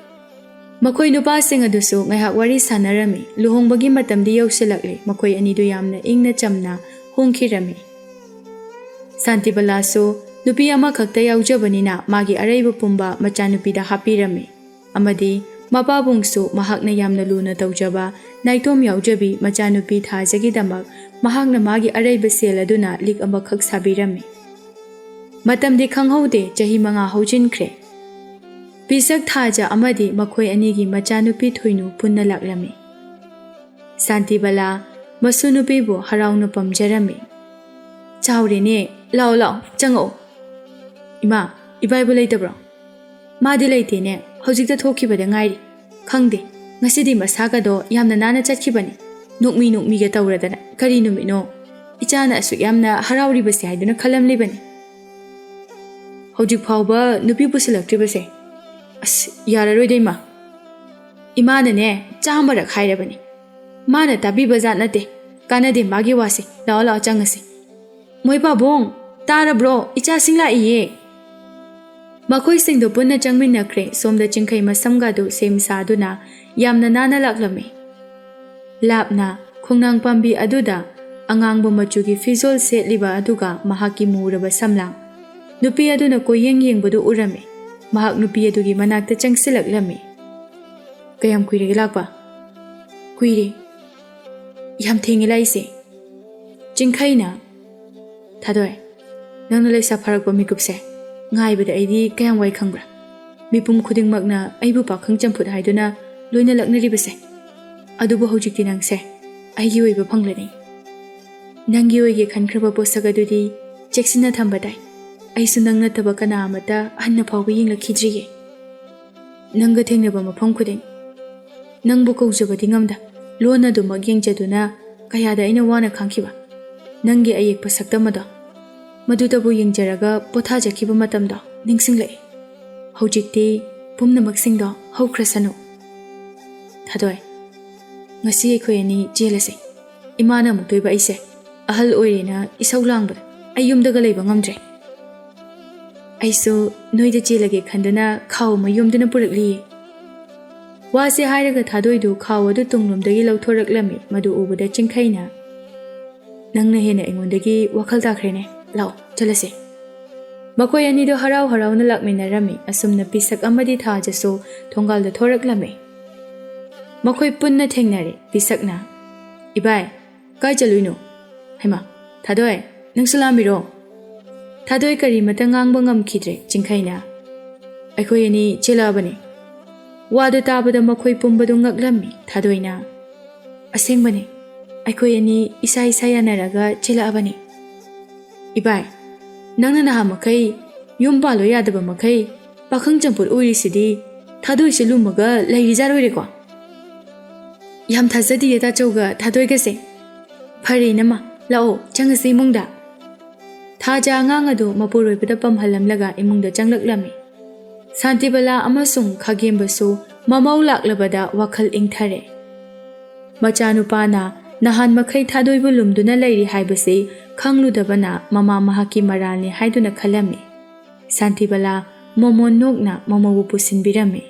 ꯃꯈꯣꯏ ꯅꯨꯄꯥꯁꯤꯡ ꯑꯗꯨꯁꯨ ꯉꯥꯏꯍꯥꯛ ꯋꯥꯔꯤ ꯁꯥꯟꯅꯔꯝꯃꯤ ꯂꯨꯍꯣꯡꯕꯒꯤ ꯃꯇꯝꯗꯤ ꯌꯧꯁꯤꯜꯂꯛꯂꯤ ꯃꯈꯣꯏ ꯑꯅꯤꯗꯨ ꯌꯥꯝꯅ ꯏꯪꯅ ꯆꯝꯅ ꯍꯣꯡꯈꯤꯔꯝꯃꯤ ꯁꯥꯟꯇꯤꯕꯂꯥꯁꯨ ꯅꯨꯄꯤ ꯑꯃꯈꯛꯇ ꯌꯥꯎꯖꯕꯅꯤꯅ ꯃꯥꯒꯤ ꯑꯔꯩꯕ ꯄꯨꯝꯕ ꯃꯆꯥꯅꯨꯄꯤꯗ ꯍꯥꯞꯄꯤꯔꯝꯃꯤ ꯑꯃꯗꯤ ꯃꯄꯥꯕꯨꯡꯁꯨ ꯃꯍꯥꯛꯅ ꯌꯥꯝꯅ ꯂꯨꯅ ꯇꯧꯖꯕ ꯅꯥꯏꯇꯣꯝ ꯌꯥꯎꯖꯕꯤ ꯃꯆꯥꯅꯨꯄꯤ ꯊꯥꯖꯒꯤꯗꯃꯛ ꯃꯍꯥꯛꯅ ꯃꯥꯒꯤ ꯑꯔꯩꯕ ꯁꯦꯜ ꯑꯗꯨꯅ ꯂꯤꯛ ꯑꯃꯈꯛ ꯁꯥꯕꯤꯔꯝꯃꯤ ꯃꯇꯝꯗꯤ ꯈꯪꯍꯧꯗꯦ ꯆꯍꯤ 5 ꯍꯧꯖꯤꯟꯈ꯭ꯔꯦ ꯄꯤꯁꯛ ꯊꯥꯖ ꯑꯃꯗꯤ ꯃꯈꯣꯏ ꯑꯅꯤꯒꯤ ꯃꯆꯥꯅꯨꯄꯤ ꯊꯣꯏꯅꯨ ꯄꯨꯟꯅ ꯂꯥꯛꯂꯝꯃꯤ ꯁꯥꯟꯇꯤꯕꯂꯥ ꯃꯁꯨ ꯅꯨꯄꯤꯕꯨ ꯍꯔꯥꯎꯅ ꯄꯝꯖꯔꯝꯃꯤ ꯆꯥꯎꯔꯦꯅꯦ ꯂꯥꯛꯑꯣ ꯂꯥꯛꯑꯣ ꯆꯪꯉꯛꯑꯣ ꯏꯃꯥ ꯏꯕꯥꯏꯕꯨ ꯂꯩꯇꯕ꯭ꯔꯣ ꯃꯥꯗꯤ ꯂꯩꯇꯦꯅꯦ ꯍꯧꯖꯤꯛꯇ ꯊꯣꯛꯈꯤꯕꯗ ꯉꯥꯏꯔꯤ ꯈꯪꯗꯦ ꯉꯁꯤꯗꯤ ꯃꯁꯥꯒꯗꯣ ꯌꯥꯝꯅ ꯅꯥꯟꯅ ꯆꯠꯈꯤꯕꯅꯤ ꯅꯣꯛꯃꯤ ꯅꯣꯛꯃꯤꯒ ꯇꯧꯔꯗꯅ ꯀꯔꯤ ꯅꯨꯃꯤꯠꯅꯣ ꯏꯆꯥꯅ ꯑꯁꯨꯛ ꯌꯥꯝꯅ ꯍꯔꯥꯎꯔꯤꯕꯁꯦ ꯍꯥꯏꯗꯨꯅ ꯈꯜꯂꯝꯂꯤꯕꯅꯤ ꯍꯧꯖꯤꯛ ꯐꯥꯎꯕ ꯅꯨꯄꯤ ꯄꯨꯁꯤꯜꯂꯛꯇ꯭ꯔꯤꯕꯁꯦ ꯑꯁ ꯌꯥꯔꯔꯣꯏꯗ ꯏꯃꯥꯅꯅꯦ 100ꯔꯛ ꯍꯥꯏꯔꯕꯅꯤ ꯃꯥꯅ ꯇꯥꯕꯤꯕ ꯖꯥꯠ ꯅꯠꯇꯦ ꯀꯥꯟꯅꯗꯦ ꯃꯥꯒꯤ ꯋꯥꯁꯦ ꯂꯥꯛꯑꯣ ꯂꯥꯛꯑꯣ ꯆꯪꯉꯁꯤ ꯃꯣꯏ ꯄꯥꯕꯨꯡ ꯇꯥꯔꯕ꯭ꯔꯣ ꯏꯆꯥꯁꯤꯡ ꯂꯥꯛꯏꯌꯦ ꯃꯈꯣꯏꯁꯤꯡꯗꯨ ꯄꯨꯟꯅ ꯆꯪꯃꯤꯟꯅꯈ꯭ꯔꯦ ꯁꯣꯝꯗ ꯆꯤꯡꯈꯩ ꯃꯁꯝꯒꯗꯨ ꯁꯦꯝ ꯁꯥꯗꯨꯅ ꯌꯥꯝꯅ ꯅꯥꯟꯅ ꯂꯥꯛꯂꯝꯃꯤ ꯂꯥꯞꯅ ꯈꯣꯡꯅꯥꯡ ꯄꯥꯝꯕꯤ ꯑꯗꯨꯗ ꯑꯉꯥꯡꯕ ꯃꯆꯨꯒꯤ ꯐꯤꯖꯣꯜ ꯁꯦꯠꯂꯤꯕ ꯑꯗꯨꯒ ꯃꯍꯥꯛꯀꯤ ꯃꯨꯔꯕ ꯁꯝꯂꯥꯡ ꯅꯨꯄꯤ ꯑꯗꯨꯅ ꯀꯣꯌꯦꯡ ꯌꯦꯡꯕꯗꯨ ꯎꯔꯝꯃꯤ mahak nupi adugi manakta changsilaklami. Kayam kuirege lakpa? Kuire. Yam thengi laise. Chingkhaina. Thadoi. Nangna laisa pharakpa mikupse. Ngaibada aidi kayam wai khangbra. Mipum khudingmakna aibu pakhang champhut haiduna loina laknaribase. Adubu hojikti nangse. Aigi oiba phanglani. Nangi oige khankraba posagadudi cheksina thambadai. Aisu nangna taba kana amata hanna phawba yinglakhidriye. Nanga thengnaba mafam khuding. Nangbu kaujabadi ngamda. Lona dumak yengjaduna kayada aina wana khangkiba. Nangi ayekpa saktamado. Madudabu yengjaraga pothajakiba matamdo ningsinglai. Hojikti pumnamaksingdo haukrasanu. Thadoi. Ngasi akhoi ani jelase. Imana muktoiba aise. Ahal oirena isau langbada. Ayumdaga leiba ngamdre. Aisu noida jelage khandana khaw mayumdana purakli. Wase hairaga thadoidu khaw adu tunglumdagi lauthoraklami madu ubada chingkhaina. Nangna hena ingondagi wakhal takhrene. Lao, chalase. Makoi ani do harau harau na lakminarami asumna pisak amadi thajaso thongal da thoraklami. Makoi punna thengnare pisakna. Ibai, kai chaluino. Haima, thadoi, nangsulamiro. Thadoi kari mata ngang bangam khidre chingkhaina. Akhoi ani chelabani. Wadu tabada makoi pumbadu ngaklami thadoina. Asengbani. Akhoi ani isa isa yanaraga chelabani. Ibai, nangna naha makai yumbalo yadaba makai pakhang champur oirisidi thadoi se lumaga lairi jaroireko. Yam thazadi yeta chauga thadoi gase. Phari nama lao changasi mungda. Thaja ngangadu mapuroi pada pamhalamlaga imungda changlaklami. Santibala amasung khagembasu mamau laklabada wakhal ingthare. Machanupana nahan makai thadoi bulumduna lairi haibase khangludabana mama mahaki marani haiduna khalami. Santibala momon nokna mamawu pusinbirami.